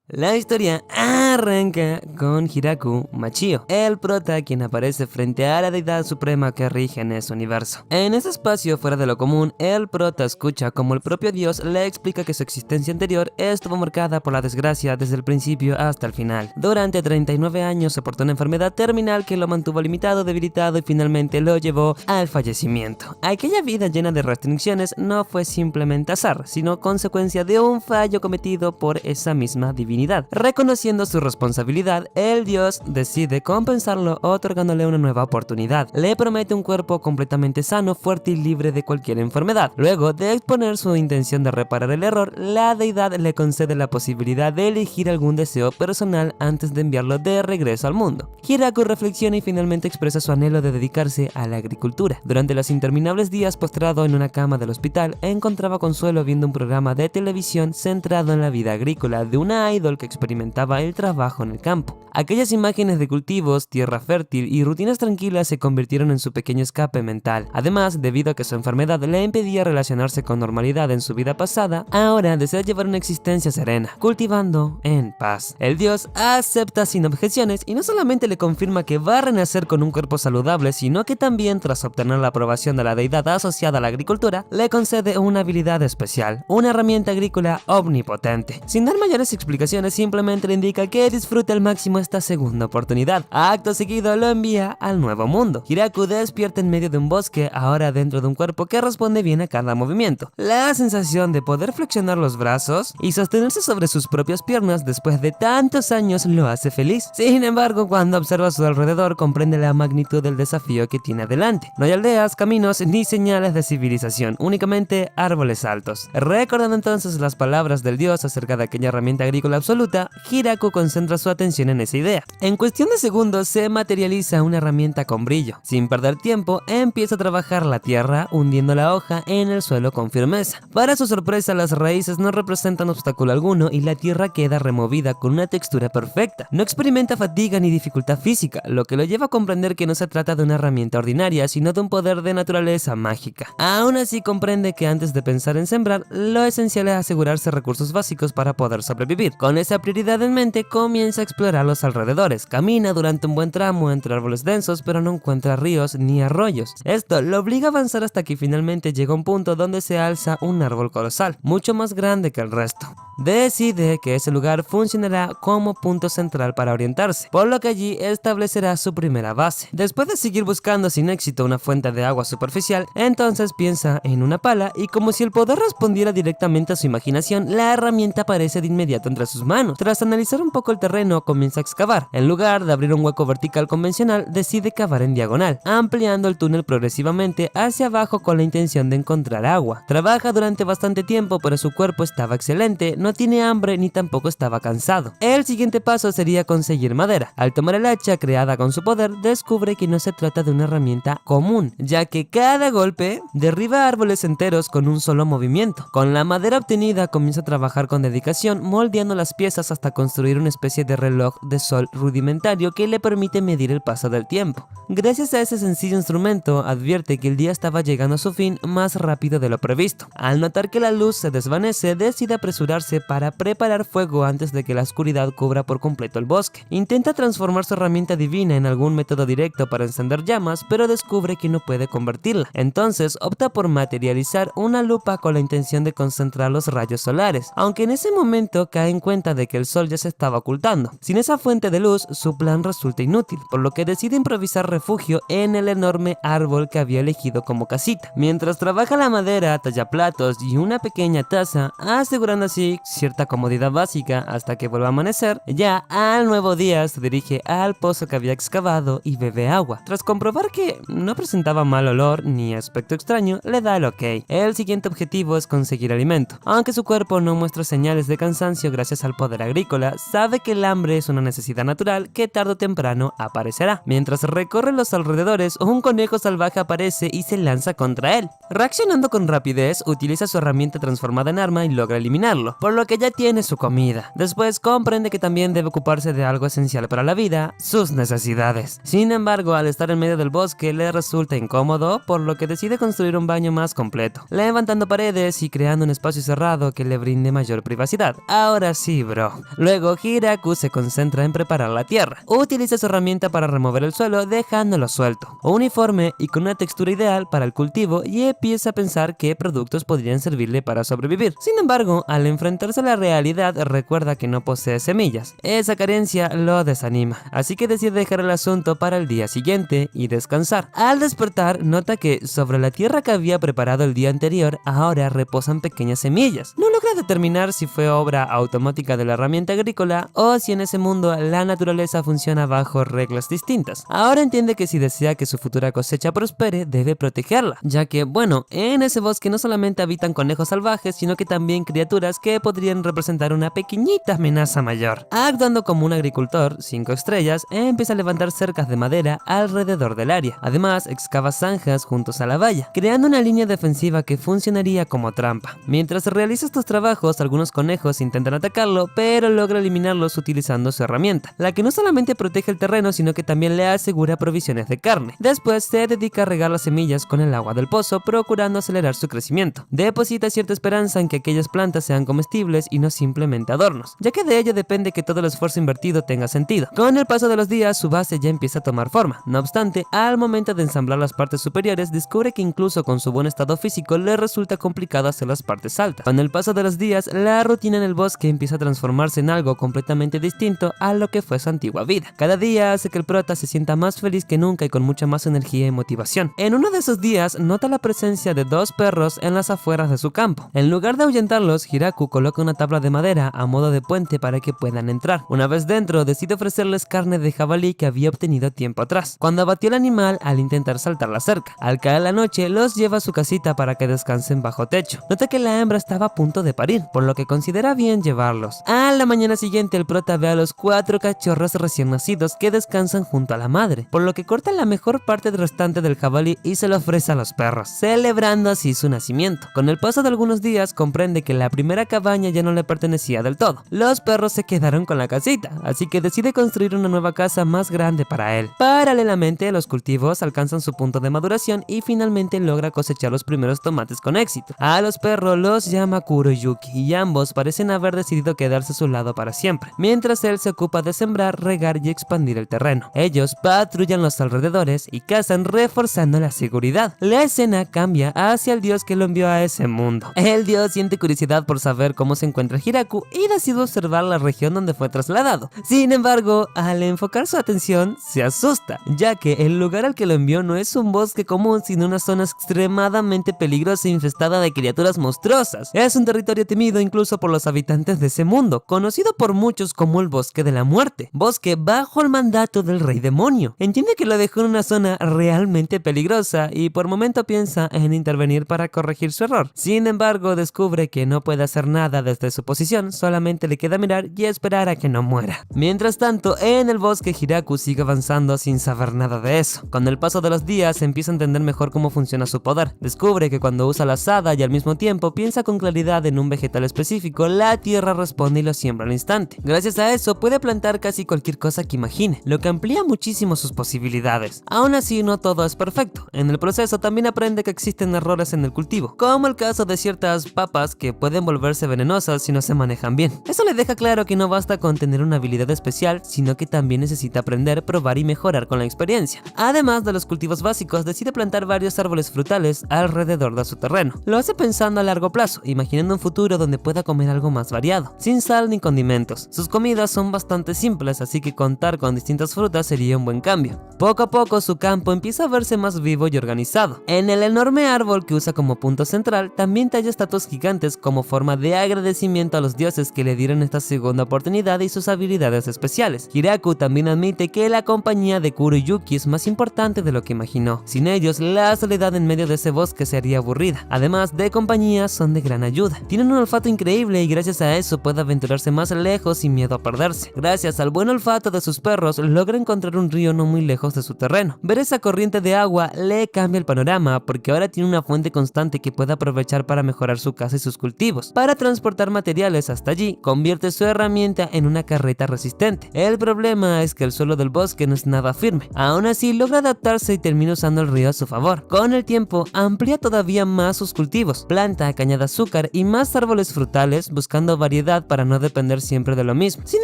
La historia arranca con Hiraku Machio, el prota quien aparece frente a la deidad suprema que rige en ese universo. En ese espacio fuera de lo común, el prota escucha como el propio dios le explica que su existencia anterior estuvo marcada por la desgracia desde el principio hasta el final. Durante 39 años soportó una enfermedad terminal que lo mantuvo limitado, debilitado y finalmente lo llevó al fallecimiento. Aquella vida llena de restricciones no fue simplemente azar, sino consecuencia de un fallo cometido por esa misma divinidad. Reconociendo su responsabilidad, el dios decide compensarlo otorgándole una nueva oportunidad. Le promete un cuerpo completamente sano, fuerte y libre de cualquier enfermedad. Luego de exponer su intención de reparar el error, la deidad le concede la posibilidad de elegir algún deseo personal antes de enviarlo de regreso al mundo. Hiraku reflexiona y finalmente expresa su anhelo de dedicarse a la agricultura. Durante los interminables días postrado en una cama del hospital, encontraba consuelo viendo un programa de televisión centrado en la vida agrícola de una idol que experimentaba el trabajo en el campo. Aquellas imágenes de cultivos, tierra fértil y rutinas tranquilas se convirtieron en su pequeño escape mental. Además, debido a que su enfermedad le impedía relacionarse con normalidad en su vida pasada, ahora desea llevar una existencia serena, cultivando en paz. El dios acepta sin objeciones y no solamente le confirma que va a renacer con un cuerpo saludable, sino que también, tras obtener la aprobación de la deidad asociada a la agricultura, le concede una habilidad especial, una herramienta agrícola omnipotente. Sin dar mayores explicaciones, simplemente le indica que disfrute al máximo esta segunda oportunidad. Acto seguido lo envía al nuevo mundo. Hiraku despierta en medio de un bosque, ahora dentro de un cuerpo que responde bien a cada movimiento. La sensación de poder flexionar los brazos y sostenerse sobre sus propias piernas después de tantos años lo hace feliz. Sin embargo, cuando observa a su alrededor, comprende la magnitud del desafío que tiene adelante. No hay aldeas, caminos ni señales de civilización, únicamente árboles altos. Recordando entonces las palabras del dios acerca de aquella herramienta agrícola absoluta, Hiraku concentra su atención en esa idea. En cuestión de segundos se materializa una herramienta con brillo. Sin perder tiempo, empieza a trabajar la tierra, hundiendo la hoja en el suelo con firmeza. Para su sorpresa, las raíces no representan obstáculo alguno y la tierra queda removida con una textura perfecta. No experimenta fatiga ni dificultad física, lo que lo lleva a comprender que no se trata de una herramienta ordinaria, sino de un poder de naturaleza mágica. Aún así, comprende que antes de pensar en sembrar, lo esencial es asegurarse recursos básicos para poder sobrevivir. Con esa prioridad en mente, comienza a explorar los alrededores. Camina durante un buen tramo entre árboles densos, pero no encuentra ríos ni arroyos. Esto lo obliga a avanzar hasta que finalmente llega a un punto donde se alza un árbol colosal, mucho más grande que el resto. Decide que ese lugar funcionará como punto central para orientarse, por lo que allí establecerá su primera base. Después de seguir buscando sin éxito una fuente de agua superficial, entonces piensa en una pala y, como si el poder respondiera directamente a su imaginación, la herramienta aparece de inmediato entre sus manos. Tras analizar un poco el terreno, comienza a excavar. En lugar de abrir un hueco vertical convencional, decide cavar en diagonal, ampliando el túnel progresivamente hacia abajo con la intención de encontrar agua. Trabaja durante bastante tiempo, pero su cuerpo estaba excelente, no tiene hambre ni tampoco estaba cansado. El siguiente paso sería conseguir madera. Al tomar el hacha creada con su poder, descubre que no se trata de una herramienta común, ya que cada golpe derriba árboles enteros con un solo movimiento. Con la madera obtenida comienza a trabajar con dedicación, moldeando las piezas hasta construir una especie de reloj de sol rudimentario que le permite medir el paso del tiempo. Gracias a ese sencillo instrumento, advierte que el día estaba llegando a su fin más rápido de lo previsto. Al notar que la luz se desvanece, decide apresurarse para preparar fuego antes de que la oscuridad cubra por completo el bosque. Intenta transformar su herramienta divina en algún método directo para encender llamas, pero descubre que no puede convertirla. Entonces opta por materializar una lupa con la intención de concentrar los rayos solares, aunque en ese momento cae en cuenta de que el sol ya se estaba ocultando. Sin esa fuente de luz, su plan resulta inútil, por lo que decide improvisar refugio en el enorme árbol que había elegido como casita. Mientras trabaja la madera, talla platos y una pequeña taza, asegurando así cierta comodidad básica hasta que vuelva a amanecer, ya al nuevo día se dirige al pozo que había excavado y bebe agua. Tras comprobar que no presentaba mal olor ni aspecto extraño, le da el ok. El siguiente objetivo es conseguir alimento. Aunque su cuerpo no muestra señales de cansancio gracias al poder agrícola, sabe que el hambre es una necesidad natural que tarde o temprano aparecerá. Mientras recorre los alrededores, un conejo salvaje aparece y se lanza contra él. Reaccionando con rapidez, utiliza su herramienta transformada en arma y logra eliminarlo, por lo que ya tiene su comida. Después comprende que también debe ocuparse de algo esencial para la vida, sus necesidades. Sin embargo, al estar en medio del bosque le resulta incómodo, por lo que decide construir un baño más completo, levantando paredes y creando un espacio cerrado que le brinde mayor privacidad. Ahora sí Sí, bro. Luego, Hiraku se concentra en preparar la tierra. Utiliza su herramienta para remover el suelo, dejándolo suelto, uniforme y con una textura ideal para el cultivo, y empieza a pensar qué productos podrían servirle para sobrevivir. Sin embargo, al enfrentarse a la realidad, recuerda que no posee semillas. Esa carencia lo desanima, así que decide dejar el asunto para el día siguiente y descansar. Al despertar, nota que sobre la tierra que había preparado el día anterior, ahora reposan pequeñas semillas. No logra determinar si fue obra automática de la herramienta agrícola o si en ese mundo la naturaleza funciona bajo reglas distintas. Ahora entiende que si desea que su futura cosecha prospere, debe protegerla, ya que, bueno, en ese bosque no solamente habitan conejos salvajes, sino que también criaturas que podrían representar una pequeñita amenaza mayor. Actuando como un agricultor 5 estrellas, empieza a levantar cercas de madera alrededor del área. Además, excava zanjas juntos a la valla, creando una línea defensiva que funcionaría como trampa. Mientras realiza estos trabajos, algunos conejos intentan atacarlo, pero logra eliminarlos utilizando su herramienta, la que no solamente protege el terreno, sino que también le asegura provisiones de carne. Después se dedica a regar las semillas con el agua del pozo, procurando acelerar su crecimiento. Deposita cierta esperanza en que aquellas plantas sean comestibles y no simplemente adornos, ya que de ello depende que todo el esfuerzo invertido tenga sentido. Con el paso de los días, su base ya empieza a tomar forma. No obstante, al momento de ensamblar las partes superiores, descubre que incluso con su buen estado físico le resulta complicado hacer las partes altas. Con el paso de los días, la rutina en el bosque empieza a transformarse en algo completamente distinto a lo que fue su antigua vida. Cada día hace que el prota se sienta más feliz que nunca y con mucha más energía y motivación. En uno de esos días, nota la presencia de 2 perros en las afueras de su campo. En lugar de ahuyentarlos, Hiraku coloca una tabla de madera a modo de puente para que puedan entrar. Una vez dentro, decide ofrecerles carne de jabalí que había obtenido tiempo atrás, cuando abatió el animal al intentar saltar la cerca. Al caer la noche, los lleva a su casita para que descansen bajo techo. Nota que la hembra estaba a punto de parir, por lo que considera bien llevarlos. A la mañana siguiente, el prota ve a los 4 cachorros recién nacidos que descansan junto a la madre, por lo que corta la mejor parte del restante del jabalí y se lo ofrece a los perros, celebrando así su nacimiento. Con el paso de algunos días, comprende que la primera cabaña ya no le pertenecía del todo. Los perros se quedaron con la casita, así que decide construir una nueva casa más grande para él. Paralelamente, los cultivos alcanzan su punto de maduración y finalmente logra cosechar los primeros tomates con éxito. A los perros los llama Kuro y Yuki, y ambos parecen haber decidido quedarse a su lado para siempre, mientras él se ocupa de sembrar, regar y expandir el terreno. Ellos patrullan los alrededores y cazan, reforzando la seguridad. La escena cambia hacia el dios que lo envió a ese mundo. El dios siente curiosidad por saber cómo se encuentra Hiraku y decide observar la región donde fue trasladado. Sin embargo, al enfocar su atención, se asusta, ya que el lugar al que lo envió no es un bosque común, sino una zona extremadamente peligrosa e infestada de criaturas monstruosas. Es un territorio temido incluso por los habitantes de ese mundo, conocido por muchos como el Bosque de la Muerte, bosque bajo el mandato del Rey Demonio. Entiende que lo dejó en una zona realmente peligrosa y por momento piensa en intervenir para corregir su error. Sin embargo, descubre que no puede hacer nada desde su posición, solamente le queda mirar y esperar a que no muera. Mientras tanto, en el bosque, Hiraku sigue avanzando sin saber nada de eso. Con el paso de los días, empieza a entender mejor cómo funciona su poder. Descubre que cuando usa la azada y al mismo tiempo piensa con claridad en un vegetal específico, la tierra responde y lo siembra al instante. Gracias a eso, puede plantar casi cualquier cosa que imagine, lo que amplía muchísimo sus posibilidades. Aún así, no todo es perfecto. En el proceso también aprende que existen errores en el cultivo, como el caso de ciertas papas que pueden volverse venenosas si no se manejan bien. Eso le deja claro que no basta con tener una habilidad especial, sino que también necesita aprender, probar y mejorar con la experiencia. Además de los cultivos básicos, decide plantar varios árboles frutales alrededor de su terreno. Lo hace pensando a largo plazo, imaginando un futuro donde pueda comer algo más variado, sin sal ni condimentos. Sus comidas son bastante simples, así que contar con distintas frutas sería un buen cambio. Poco a poco su campo empieza a verse más vivo y organizado. En el enorme árbol que usa como punto central, también talla estatuas gigantes como forma de agradecimiento a los dioses que le dieron esta segunda oportunidad y sus habilidades especiales. Hiraku también admite que la compañía de Kuro y Yuki es más importante de lo que imaginó. Sin ellos, la soledad en medio de ese bosque sería aburrida. Además de compañía, son de gran ayuda. Tienen un olfato increíble y gracias a eso puede aventurarse más lejos sin miedo a perderse. Gracias al buen olfato de sus perros, logra encontrar un río no muy lejos de su terreno. Ver esa corriente de agua le cambia el panorama porque ahora tiene una fuente constante que puede aprovechar para mejorar su casa y sus cultivos. Para transportar materiales hasta allí, convierte su herramienta en una carreta resistente. El problema es que el suelo del bosque no es nada firme. Aún así, logra adaptarse y termina usando el río a su favor. Con el tiempo, amplía todavía más sus cultivos, planta caña de azúcar y más más árboles frutales, buscando variedad para no depender siempre de lo mismo. Sin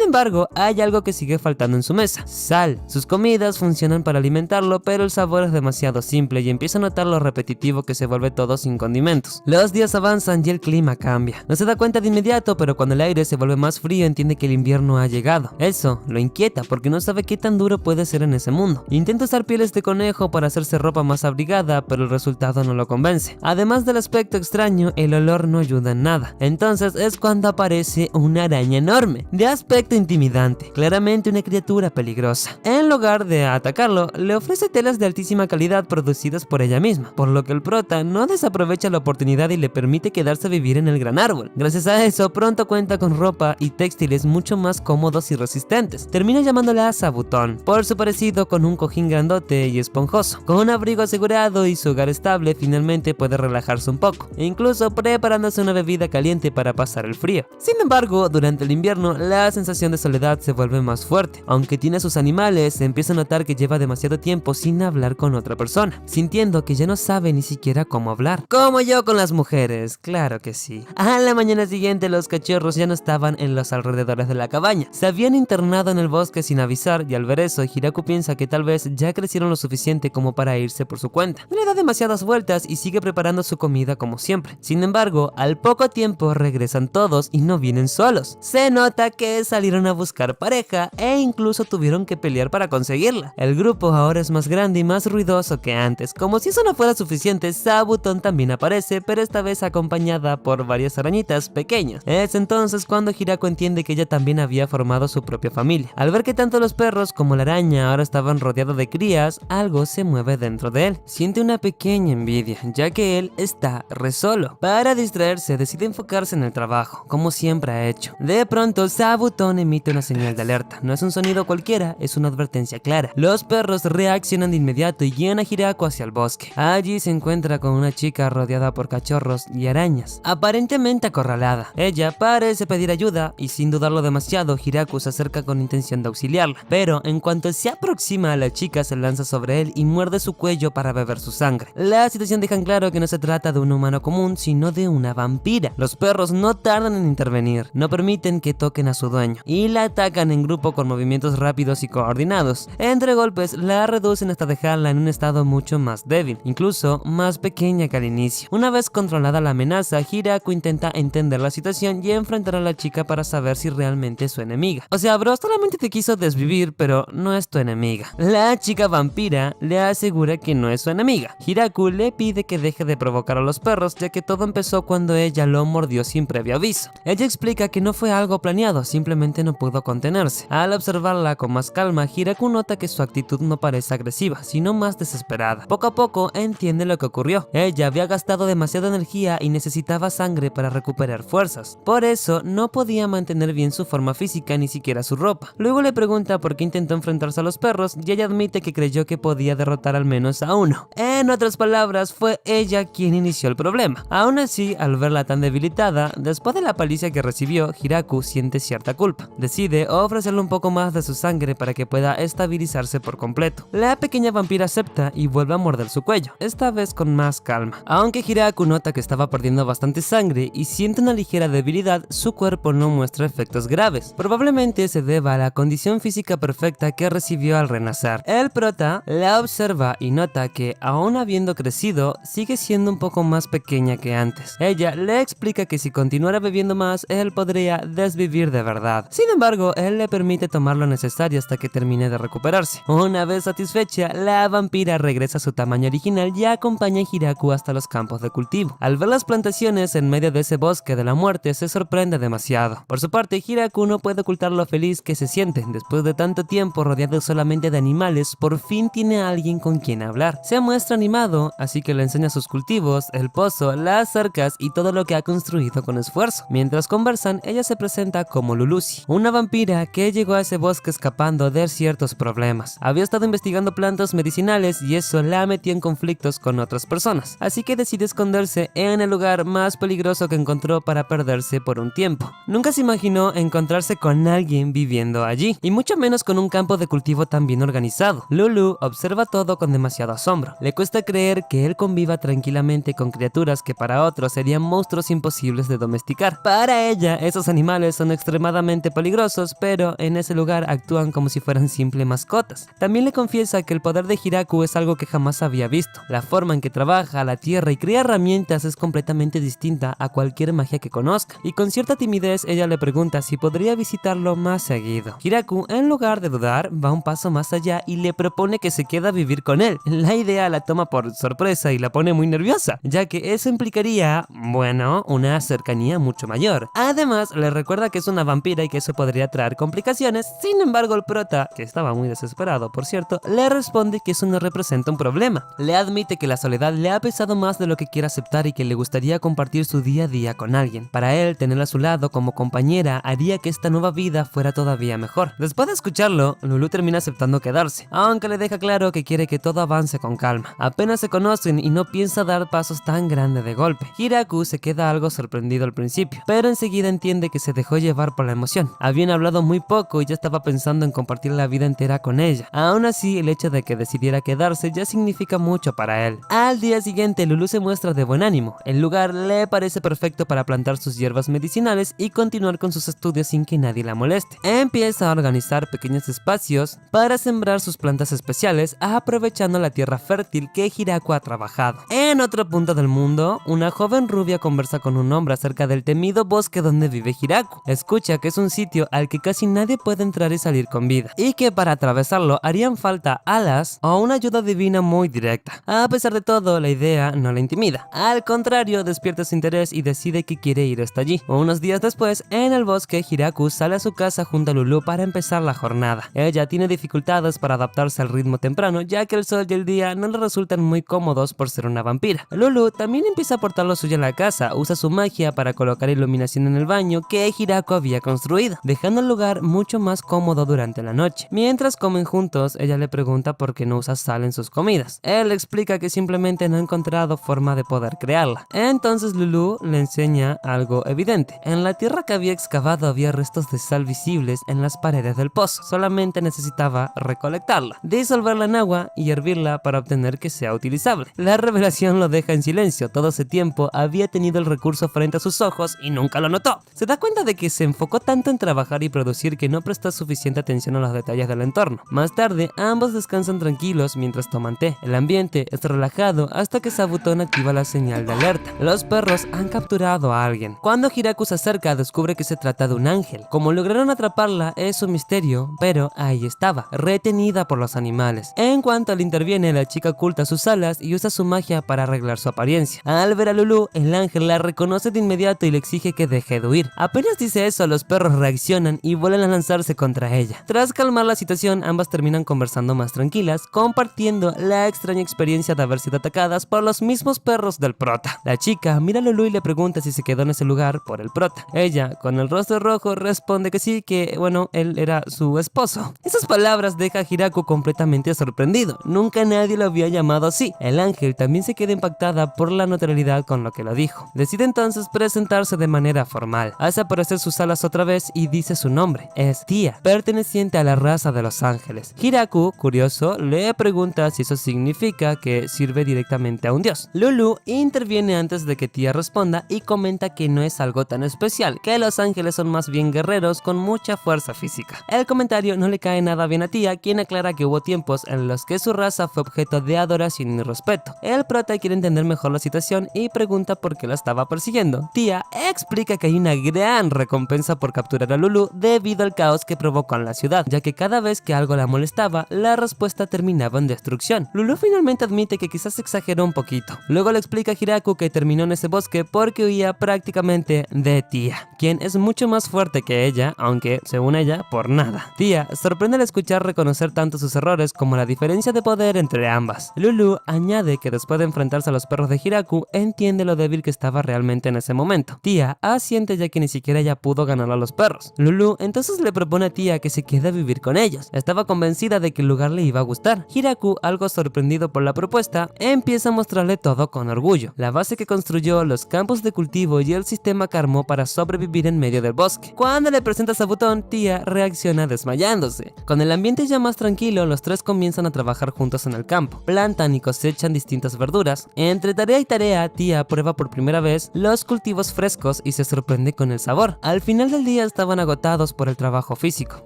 embargo, hay algo que sigue faltando en su mesa: sal. Sus comidas funcionan para alimentarlo, pero el sabor es demasiado simple y empieza a notar lo repetitivo que se vuelve todo sin condimentos. Los días avanzan y el clima cambia. No se da cuenta de inmediato, pero cuando el aire se vuelve más frío entiende que el invierno ha llegado. Eso lo inquieta porque no sabe qué tan duro puede ser en ese mundo. Intenta usar pieles de conejo para hacerse ropa más abrigada, pero el resultado no lo convence. Además del aspecto extraño, el olor no ayuda en nada. Entonces es cuando aparece una araña enorme, de aspecto intimidante, claramente una criatura peligrosa. En lugar de atacarlo, le ofrece telas de altísima calidad producidas por ella misma, por lo que el prota no desaprovecha la oportunidad y le permite quedarse a vivir en el gran árbol. Gracias a eso, pronto cuenta con ropa y textiles mucho más cómodos y resistentes. Termina llamándola Sabutón, por su parecido con un cojín grandote y esponjoso. Con un abrigo asegurado y su hogar estable, finalmente puede relajarse un poco, incluso preparándose una bebida caliente para pasar el frío. Sin embargo, durante el invierno, la sensación de soledad se vuelve más fuerte. Aunque tiene a sus animales, se empieza a notar que lleva demasiado tiempo sin hablar con otra persona, sintiendo que ya no sabe ni siquiera cómo hablar. Como yo con las mujeres, claro que sí. A la mañana siguiente, los cachorros ya no estaban en los alrededores de la cabaña. Se habían internado en el bosque sin avisar, y al ver eso, Hiraku piensa que tal vez ya crecieron lo suficiente como para irse por su cuenta. No le da demasiadas vueltas y sigue preparando su comida como siempre. Sin embargo, al poco tiempo regresan todos y no vienen solos. Se nota que salieron a buscar pareja e incluso tuvieron que pelear para conseguirla. El grupo ahora es más grande y más ruidoso que antes. Como si eso no fuera suficiente, Sabutón también aparece, pero esta vez acompañada por varias arañitas pequeñas. Es entonces cuando Hiraku entiende que ella también había formado su propia familia. Al ver que tanto los perros como la araña ahora estaban rodeados de crías, algo se mueve dentro de él. Siente una pequeña envidia, ya que él está re solo. Para distraerse, decide enfocarse en el trabajo, como siempre ha hecho. De pronto, Sabutón emite una señal de alerta. No es un sonido cualquiera, es una advertencia clara. Los perros reaccionan de inmediato y guían a Hiraku hacia el bosque. Allí se encuentra con una chica rodeada por cachorros y arañas, aparentemente acorralada. Ella parece pedir ayuda y sin dudarlo demasiado, Hiraku se acerca con intención de auxiliarla. Pero en cuanto se aproxima a la chica, se lanza sobre él y muerde su cuello para beber su sangre. La situación deja en claro que no se trata de un humano común, sino de una vampira. Los perros no tardan en intervenir, no permiten que toquen a su dueño y la atacan en grupo con movimientos rápidos y coordinados. Entre golpes la reducen hasta dejarla en un estado mucho más débil, incluso más pequeña que al inicio. Una vez controlada la amenaza, Hiraku intenta entender la situación y enfrentar a la chica para saber si realmente es su enemiga. O sea, bro, solamente te quiso desvivir, pero no es tu enemiga. La chica vampira le asegura que no es su enemiga. Hiraku le pide que deje de provocar a los perros, ya que todo empezó cuando ella lo mordió sin previo aviso. Ella explica que no fue algo planeado, simplemente no pudo contenerse. Al observarla con más calma, Hiraku nota que su actitud no parece agresiva, sino más desesperada. Poco a poco entiende lo que ocurrió. Ella había gastado demasiada energía y necesitaba sangre para recuperar fuerzas. Por eso no podía mantener bien su forma física ni siquiera su ropa. Luego le pregunta por qué intentó enfrentarse a los perros y ella admite que creyó que podía derrotar al menos a uno. En otras palabras, fue ella quien inició el problema. Aún así, al verla tan debilitada, después de la paliza que recibió, Hiraku siente cierta culpa. Decide ofrecerle un poco más de su sangre para que pueda estabilizarse por completo. La pequeña vampira acepta y vuelve a morder su cuello, esta vez con más calma. Aunque Hiraku nota que estaba perdiendo bastante sangre y siente una ligera debilidad, su cuerpo no muestra efectos graves. Probablemente se deba a la condición física perfecta que recibió al renacer. El prota la observa y nota que, aún habiendo crecido, sigue siendo un poco más pequeña que antes. Ella le explica que si continuara bebiendo más, él podría desvivir de verdad. Sin embargo, él le permite tomar lo necesario hasta que termine de recuperarse. Una vez satisfecha, la vampira regresa a su tamaño original y acompaña a Hiraku hasta los campos de cultivo. Al ver las plantaciones en medio de ese bosque de la muerte, se sorprende demasiado. Por su parte, Hiraku no puede ocultar lo feliz que se siente. Después de tanto tiempo rodeado solamente de animales, por fin tiene a alguien con quien hablar. Se muestra animado, así que le enseña sus cultivos, el pozo, las cercas y todo lo que ha construido con esfuerzo. Mientras conversan, ella se presenta como Lulusi, una vampira que llegó a ese bosque escapando de ciertos problemas. Había estado investigando plantas medicinales y eso la metió en conflictos con otras personas, así que decide esconderse en el lugar más peligroso que encontró para perderse por un tiempo. Nunca se imaginó encontrarse con alguien viviendo allí, y mucho menos con un campo de cultivo tan bien organizado. Lulu observa todo con demasiado asombro. Le cuesta creer que él conviva tranquilamente con criaturas que para otros serían monstruos imposibles de domesticar. Para ella, esos animales son extremadamente peligrosos, pero en ese lugar actúan como si fueran simples mascotas. También le confiesa que el poder de Hiraku es algo que jamás había visto. La forma en que trabaja la tierra y crea herramientas es completamente distinta a cualquier magia que conozca, y con cierta timidez ella le pregunta si podría visitarlo más seguido. Hiraku, en lugar de dudar, va un paso más allá y le propone que se quede a vivir con él. La idea la toma por sorpresa y la pone muy nerviosa, ya que eso implicaría, bueno, una cercanía mucho mayor. Además, le recuerda que es una vampira y que eso podría traer complicaciones. Sin embargo, el prota, que estaba muy desesperado por cierto, le responde que eso no representa un problema. Le admite que la soledad le ha pesado más de lo que quiere aceptar y que le gustaría compartir su día a día con alguien. Para él, tenerla a su lado como compañera haría que esta nueva vida fuera todavía mejor. Después de escucharlo, Lulu termina aceptando quedarse, aunque le deja claro que quiere que todo avance con calma. Apenas se conocen y no piensa dar pasos tan grandes de golpe. Hiraku se queda algo sorprendido al principio, pero enseguida entiende que se dejó llevar por la emoción. Habían hablado muy poco y ya estaba pensando en compartir la vida entera con ella. Aún así, el hecho de que decidiera quedarse ya significa mucho para él. Al día siguiente, Lulu se muestra de buen ánimo. El lugar le parece perfecto para plantar sus hierbas medicinales y continuar con sus estudios sin que nadie la moleste. Empieza a organizar pequeños espacios para sembrar sus plantas especiales, aprovechando la tierra fértil que Hiraku ha trabajado. En otro punto del mundo, una joven rubia conversa con un hombre acerca del temido bosque donde vive Hiraku. Escucha que es un sitio al que casi nadie puede entrar y salir con vida, y que para atravesarlo harían falta alas o una ayuda divina muy directa. A pesar de todo, la idea no la intimida. Al contrario, despierta su interés y decide que quiere ir hasta allí. Unos días después, en el bosque, Hiraku sale a su casa junto a Lulu para empezar la jornada. Ella tiene dificultades para adaptarse al ritmo temprano, ya que el sol y el día no le resultan muy cómodos por ser una vampira. Lulu también empieza a aportar lo suyo en la casa, usa su magia para colocar iluminación en el baño que Hiraku había construido, dejando el lugar mucho más cómodo durante la noche. Mientras comen juntos, ella le pregunta por qué no usa sal en sus comidas. Él le explica que simplemente no ha encontrado forma de poder crearla. Entonces Lulu le enseña algo evidente. En la tierra que había excavado había restos de sal visibles en las paredes del pozo. Solamente necesitaba recolectarla, disolverla en agua y hervirla para obtener que sea utilizable. La revelación lo deja en silencio. Todo ese tiempo había tenido el recurso frente a sus ojos y nunca lo notó. Se da cuenta de que se enfocó tanto en trabajar y producir que no prestó suficiente atención a los detalles del entorno. Más tarde, ambos descansan tranquilos mientras toman té. El ambiente es relajado hasta que Sabutón activa la señal de alerta. Los perros han capturado a alguien. Cuando Hiraku se acerca, descubre que se trata de un ángel. Como lograron atraparla es un misterio, pero ahí estaba, retenida por los animales. En cuanto él interviene, la chica oculta sus alas y usa su magia para arreglar su apariencia. Al ver a Lulu, el ángel la reconoce de inmediato y le exige que deje de huir. Apenas dice eso, los perros reaccionan y vuelven a lanzarse contra ella. Tras calmar la situación, ambas terminan conversando más tranquilas, compartiendo la extraña experiencia de haber sido atacadas por los mismos perros del prota. La chica mira a Lulu y le pregunta si se quedó en ese lugar por el prota. Ella, con el rostro rojo, responde que sí, que bueno, él era su esposo. Esas palabras dejan a Hiraku completamente sorprendido. Nunca nadie lo había llamado así. El ángel también se queda impactada por la naturalidad con lo que lo dijo. Decide entonces presentarse de manera formal. Hace aparecer sus alas otra vez y dice su nombre. Es Tia, perteneciente a la raza de los ángeles. Hiraku, curioso, le pregunta si eso significa que sirve directamente a un dios. Lulu interviene antes de que Tia responda y comenta que no es algo tan especial, que los ángeles son más bien guerreros con mucha fuerza física. El comentario no le cae nada bien a Tia, quien aclara que hubo tiempos en los que su raza fue objeto de adoración y respeto. El prota quiere entender mejor la situación y pregunta por qué la estaba persiguiendo. Tia explica que hay una gran recompensa por capturar a Lulu debido al caos que provocó en la ciudad, ya que cada vez que algo la molestaba, la respuesta terminaba en destrucción. Lulu finalmente admite que quizás exageró un poquito. Luego le explica a Hiraku que terminó en ese bosque porque huía prácticamente de Tia, quien es mucho más fuerte que ella, aunque según ella, por nada. Tia sorprende al escuchar reconocer tanto sus errores como la diferencia de poder entre ambas. Lulu añade que después de enfrentarse a los perros de Hiraku, entiende lo débil que estaba realmente en ese momento. Tia asiente ya que ni siquiera ella pudo ganar a los perros. Lulu entonces le propone a Tia que se quede a vivir con ellos. Estaba convencida de que el lugar le iba a gustar. Hiraku, algo sorprendido por la propuesta, empieza a mostrarle todo con orgullo. La base que construyó, los campos de cultivo y el sistema que armó para sobrevivir en medio del bosque. Cuando le presenta a Sabutón, Tia reacciona desmayándose. Con el ambiente ya más tranquilo, los tres comienzan a trabajar juntos en el campo. Plantan y cosechan distintas verduras. Entre tarea y tarea, Tia prueba por primera vez después los cultivos frescos y se sorprende con el sabor. Al final del día estaban agotados por el trabajo físico,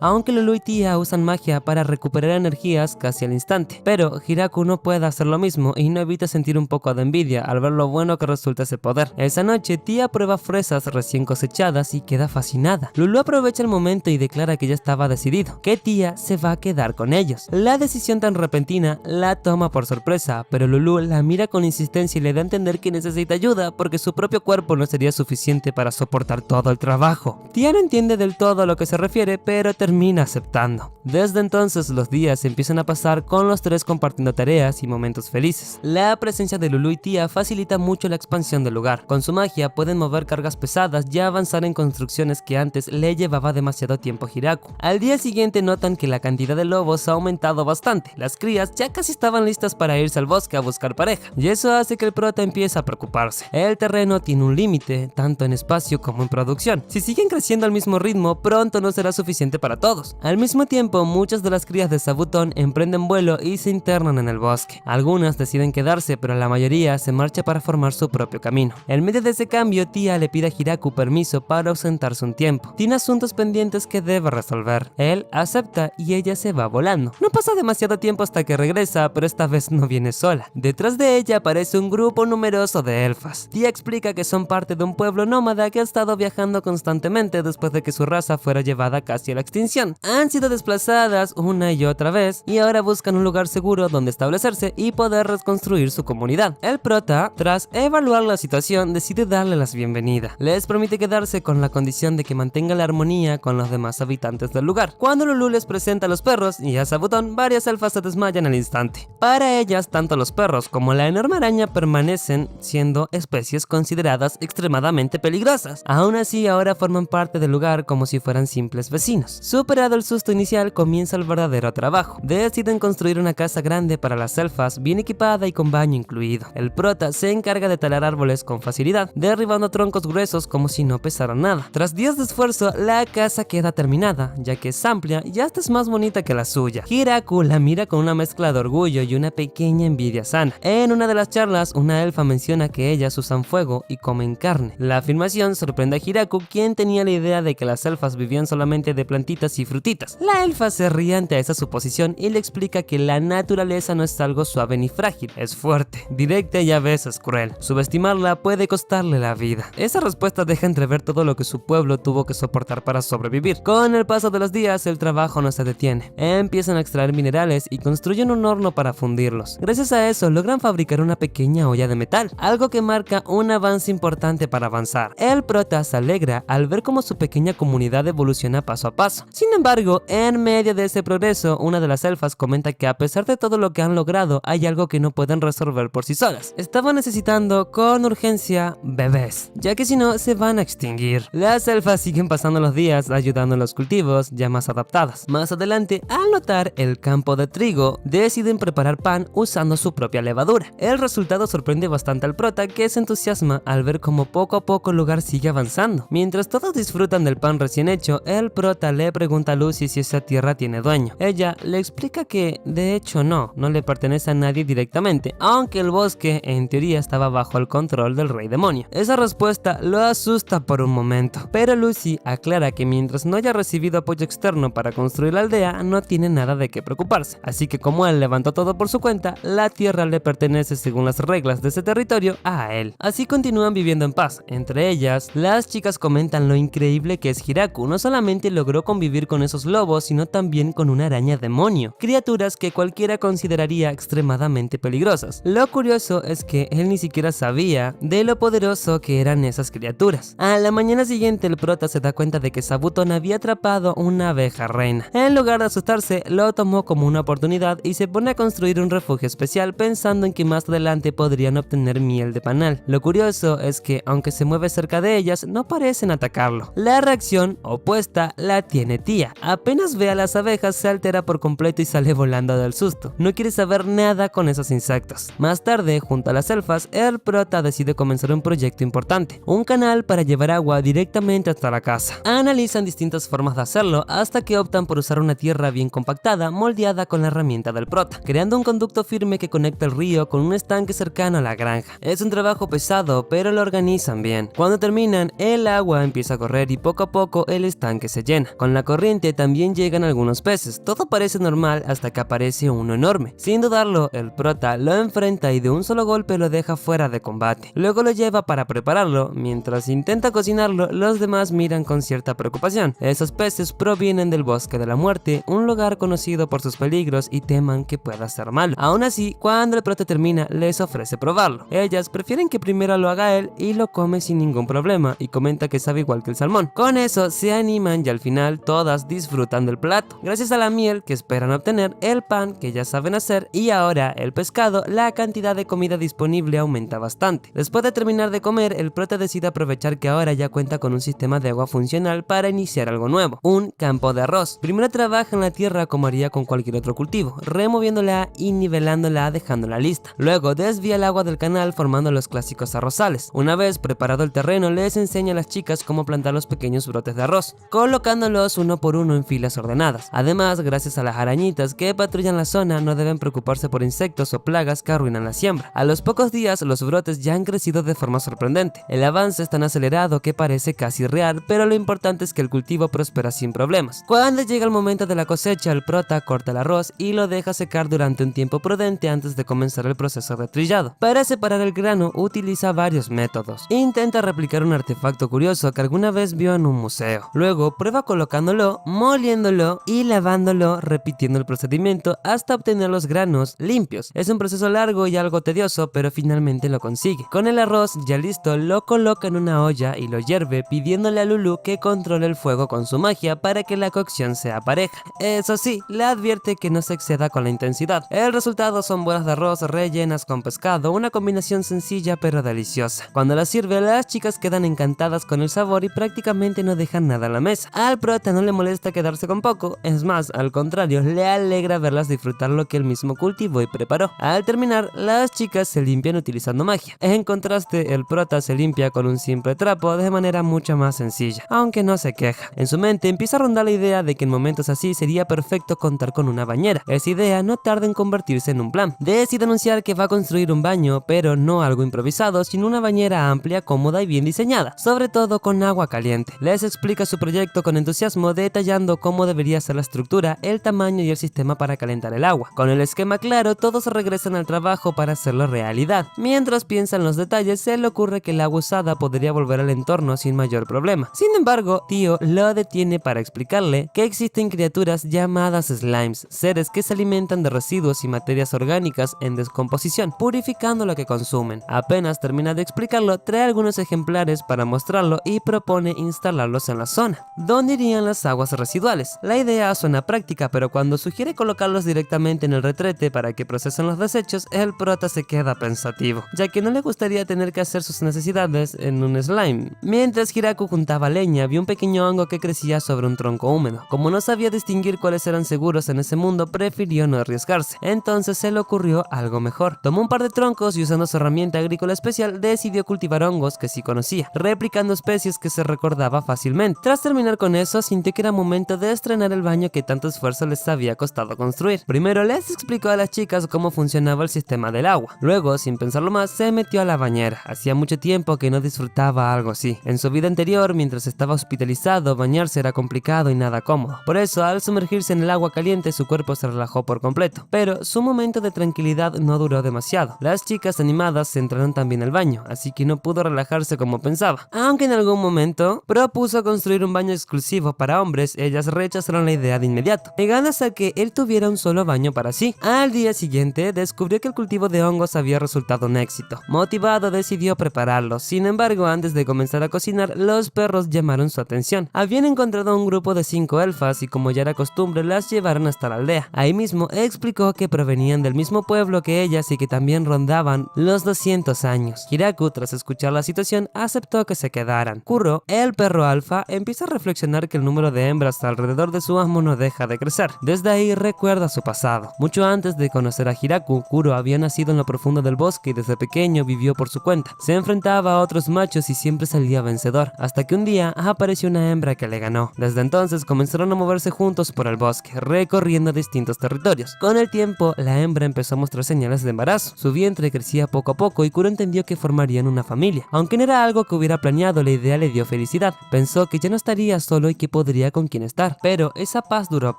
aunque Lulu y Tía usan magia para recuperar energías casi al instante. Pero Hiraku no puede hacer lo mismo y no evita sentir un poco de envidia al ver lo bueno que resulta ese poder. Esa noche Tía prueba fresas recién cosechadas y queda fascinada. Lulu aprovecha el momento y declara que ya estaba decidido, que Tía se va a quedar con ellos. La decisión tan repentina la toma por sorpresa, pero Lulu la mira con insistencia y le da a entender que necesita ayuda porque su propio cuerpo no sería suficiente para soportar todo el trabajo. Tía no entiende del todo a lo que se refiere, pero termina aceptando. Desde entonces los días empiezan a pasar con los tres compartiendo tareas y momentos felices. La presencia de Lulu y Tía facilita mucho la expansión del lugar. Con su magia pueden mover cargas pesadas y avanzar en construcciones que antes le llevaba demasiado tiempo a Hiraku. Al día siguiente notan que la cantidad de lobos ha aumentado bastante. Las crías ya casi estaban listas para irse al bosque a buscar pareja, y eso hace que el prota empiece a preocuparse. El terreno tiene un límite, tanto en espacio como en producción. Si siguen creciendo al mismo ritmo, pronto no será suficiente para todos. Al mismo tiempo, muchas de las crías de Sabuton emprenden vuelo y se internan en el bosque. Algunas deciden quedarse, pero la mayoría se marcha para formar su propio camino. En medio de ese cambio, Tía le pide a Hiraku permiso para ausentarse un tiempo. Tiene asuntos pendientes que debe resolver. Él acepta y ella se va volando. No pasa demasiado tiempo hasta que regresa, pero esta vez no viene sola. Detrás de ella aparece un grupo numeroso de elfas. Tía explica que son parte de un pueblo nómada que ha estado viajando constantemente después de que su raza fuera llevada casi a la extinción. Han sido desplazadas una y otra vez y ahora buscan un lugar seguro donde establecerse y poder reconstruir su comunidad. El prota, tras evaluar la situación, decide darle las bienvenidas. Les permite quedarse con la condición de que mantenga la armonía con los demás habitantes del lugar. Cuando Lulu les presenta a los perros y a Sabuton, varias elfas se desmayan al instante. Para ellas, tanto los perros como la enorme araña permanecen siendo especies consideradas extremadamente peligrosas. Aún así, ahora forman parte del lugar como si fueran simples vecinos. Superado el susto inicial, comienza el verdadero trabajo. Deciden construir una casa grande para las elfas, bien equipada y con baño incluido. El prota se encarga de talar árboles con facilidad, derribando troncos gruesos como si no pesaran nada. Tras días de esfuerzo, la casa queda terminada, ya que es amplia y hasta es más bonita que la suya. Hiraku la mira con una mezcla de orgullo y una pequeña envidia sana. En una de las charlas, una elfa menciona que ellas usan fuego y comen carne. La afirmación sorprende a Hiraku, quien tenía la idea de que las elfas vivían solamente de plantitas y frutitas. La elfa se ríe ante esa suposición y le explica que la naturaleza no es algo suave ni frágil, es fuerte, directa y a veces cruel. Subestimarla puede costarle la vida. Esa respuesta deja entrever todo lo que su pueblo tuvo que soportar para sobrevivir. Con el paso de los días, el trabajo no se detiene. Empiezan a extraer minerales y construyen un horno para fundirlos. Gracias a eso, logran fabricar una pequeña olla de metal, algo que marca un avance importante para avanzar. El prota se alegra al ver cómo su pequeña comunidad evoluciona paso a paso. Sin embargo, en medio de ese progreso, una de las elfas comenta que a pesar de todo lo que han logrado, hay algo que no pueden resolver por sí solas. Estaban necesitando con urgencia bebés, ya que si no se van a extinguir. Las elfas siguen pasando los días ayudando en los cultivos ya más adaptadas. Más adelante, al notar el campo de trigo, deciden preparar pan usando su propia levadura. El resultado sorprende bastante al prota, que se entusiasma al ver cómo poco a poco el lugar sigue avanzando. Mientras todos disfrutan del pan recién hecho, el prota le pregunta a Lucy si esa tierra tiene dueño. Ella le explica que de hecho no le pertenece a nadie directamente, aunque el bosque en teoría estaba bajo el control del rey demonio. Esa respuesta lo asusta por un momento, pero Lucy aclara que mientras no haya recibido apoyo externo para construir la aldea, no tiene nada de qué preocuparse. Así que como él levantó todo por su cuenta, la tierra le pertenece según las reglas de ese territorio a él. Así continúan viviendo en paz. Entre ellas, las chicas comentan lo increíble que es Hiraku. No solamente logró convivir con esos lobos, sino también con una araña demonio, criaturas que cualquiera consideraría extremadamente peligrosas. Lo curioso es que él ni siquiera sabía de lo poderoso que eran esas criaturas. A la mañana siguiente, el prota se da cuenta de que Sabuton había atrapado una abeja reina. En lugar de asustarse, lo tomó como una oportunidad y se pone a construir un refugio especial pensando en que más adelante podrían obtener miel de panal. Lo curioso es que, aunque se mueve cerca de ellas, no parecen atacarlo. La reacción opuesta la tiene Tía. Apenas ve a las abejas, se altera por completo y sale volando del susto. No quiere saber nada con esos insectos. Más tarde, junto a las elfas, el prota decide comenzar un proyecto importante, un canal para llevar agua directamente hasta la casa. Analizan distintas formas de hacerlo hasta que optan por usar una tierra bien compactada, moldeada con la herramienta del prota, creando un conducto firme que conecta el río con un estanque cercano a la granja. Es un trabajo pesado, lento, pero lo organizan bien. Cuando terminan, el agua empieza a correr y poco a poco el estanque se llena. Con la corriente también llegan algunos peces. Todo parece normal hasta que aparece uno enorme. Sin dudarlo, el prota lo enfrenta y de un solo golpe lo deja fuera de combate. Luego lo lleva para prepararlo. Mientras intenta cocinarlo, los demás miran con cierta preocupación. Esos peces provienen del Bosque de la Muerte, un lugar conocido por sus peligros y teman que pueda ser malo. Aún así, cuando el prota termina, les ofrece probarlo. Ellas prefieren que primero lo haga él y lo come sin ningún problema, y comenta que sabe igual que el salmón. Con eso se animan y al final todas disfrutan del plato. Gracias a la miel que esperan obtener, el pan que ya saben hacer y ahora el pescado, la cantidad de comida disponible aumenta bastante. Después de terminar de comer, el prota decide aprovechar que ahora ya cuenta con un sistema de agua funcional para iniciar algo nuevo, un campo de arroz. Primero trabaja en la tierra como haría con cualquier otro cultivo, removiéndola y nivelándola dejándola lista. Luego desvía el agua del canal formando los clásicos arrozales. Una vez preparado el terreno, les enseña a las chicas cómo plantar los pequeños brotes de arroz, colocándolos uno por uno en filas ordenadas. Además, gracias a las arañitas que patrullan la zona, no deben preocuparse por insectos o plagas que arruinan la siembra. A los pocos días, los brotes ya han crecido de forma sorprendente. El avance es tan acelerado que parece casi real, pero lo importante es que el cultivo prospera sin problemas. Cuando llega el momento de la cosecha, el prota corta el arroz y lo deja secar durante un tiempo prudente antes de comenzar el proceso de trillado. Para separar el grano, utiliza varios métodos. Intenta replicar un artefacto curioso que alguna vez vio en un museo. Luego prueba colocándolo, moliéndolo y lavándolo, repitiendo el procedimiento hasta obtener los granos limpios. Es un proceso largo y algo tedioso, pero finalmente lo consigue. Con el arroz ya listo, lo coloca en una olla y lo hierve, pidiéndole a Lulu que controle el fuego con su magia para que la cocción sea pareja. Eso sí, le advierte que no se exceda con la intensidad. El resultado son bolas de arroz rellenas con pescado, una combinación sencilla pero deliciosa. Cuando la sirve, las chicas quedan encantadas con el sabor y prácticamente no dejan nada a la mesa. Al prota no le molesta quedarse con poco, es más, al contrario, le alegra verlas disfrutar lo que él mismo cultivó y preparó. Al terminar, las chicas se limpian utilizando magia. En contraste, el prota se limpia con un simple trapo de manera mucho más sencilla, aunque no se queja. En su mente empieza a rondar la idea de que en momentos así sería perfecto contar con una bañera. Esa idea no tarda en convertirse en un plan. Decide anunciar que va a construir un baño, pero no algo improvisado, sino una bañera amplia, cómoda y bien diseñada, sobre todo con agua caliente. Les explica su proyecto con entusiasmo, detallando cómo debería ser la estructura, el tamaño y el sistema para calentar el agua. Con el esquema claro, todos regresan al trabajo para hacerlo realidad. Mientras piensan los detalles, se le ocurre que el agua usada podría volver al entorno sin mayor problema. Sin embargo, Tío lo detiene para explicarle que existen criaturas llamadas slimes, seres que se alimentan de residuos y materias orgánicas en descomposición, purificando lo que consumen. Apenas termina de explicarlo, trae algunos ejemplares para mostrarlo y propone instalarlos en la zona donde irían las aguas residuales. La idea suena práctica, pero cuando sugiere colocarlos directamente en el retrete para que procesen los desechos, el prota se queda pensativo, ya que no le gustaría tener que hacer sus necesidades en un slime. Mientras Hiraku juntaba leña, vio un pequeño hongo que crecía sobre un tronco húmedo. Como no sabía distinguir cuáles eran seguros en ese mundo, prefirió no arriesgarse. Entonces se le ocurrió algo mejor. Tomó un par de troncos y, usando su herramienta agrícola especial, decidió cultivar hongos que sí conocía, replicando especies que se recordaba fácilmente. Tras terminar con eso, sintió que era momento de estrenar el baño que tanto esfuerzo les había costado construir. Primero les explicó a las chicas cómo funcionaba el sistema del agua. Luego, sin pensarlo más, se metió a la bañera. Hacía mucho tiempo que no disfrutaba algo así. En su vida anterior, mientras estaba hospitalizado, bañarse era complicado y nada cómodo. Por eso, al sumergirse en el agua caliente, su cuerpo se relajó por completo. Pero su momento de tranquilidad no duró demasiado. Las chicas animadas entraron también al baño, así que no pudo relajarse como pensaba. Aunque en algún momento propuso construir un baño exclusivo para hombres, ellas rechazaron la idea de inmediato, negándose a que él tuviera un solo baño para sí. Al día siguiente, descubrió que el cultivo de hongos había resultado un éxito. Motivado, decidió prepararlos. Sin embargo, antes de comenzar a cocinar, los perros llamaron su atención. Habían encontrado un grupo de 5 elfas y, como ya era costumbre, las llevaron hasta la aldea. Ahí mismo explicó que provenían del mismo pueblo que ellas y que también rondaban los 200 años. Hiraku, tras escuchar la situación, aceptó que se quedaran. Kuro, el perro alfa, empieza a reflexionar que el número de hembras alrededor de su amo no deja de crecer. Desde ahí recuerda su pasado. Mucho antes de conocer a Hiraku, Kuro había nacido en lo profundo del bosque y desde pequeño vivió por su cuenta. Se enfrentaba a otros machos y siempre salía vencedor, hasta que un día apareció una hembra que le ganó. Desde entonces comenzaron a moverse juntos por el bosque, recorriendo distintos territorios. Con el tiempo, la hembra empezó a mostrar señales de embarazo. Su vientre crecía poco a poco y Kuro entendió que formaba formarían una familia. Aunque no era algo que hubiera planeado, la idea le dio felicidad. Pensó que ya no estaría solo y que podría con quien estar. Pero esa paz duró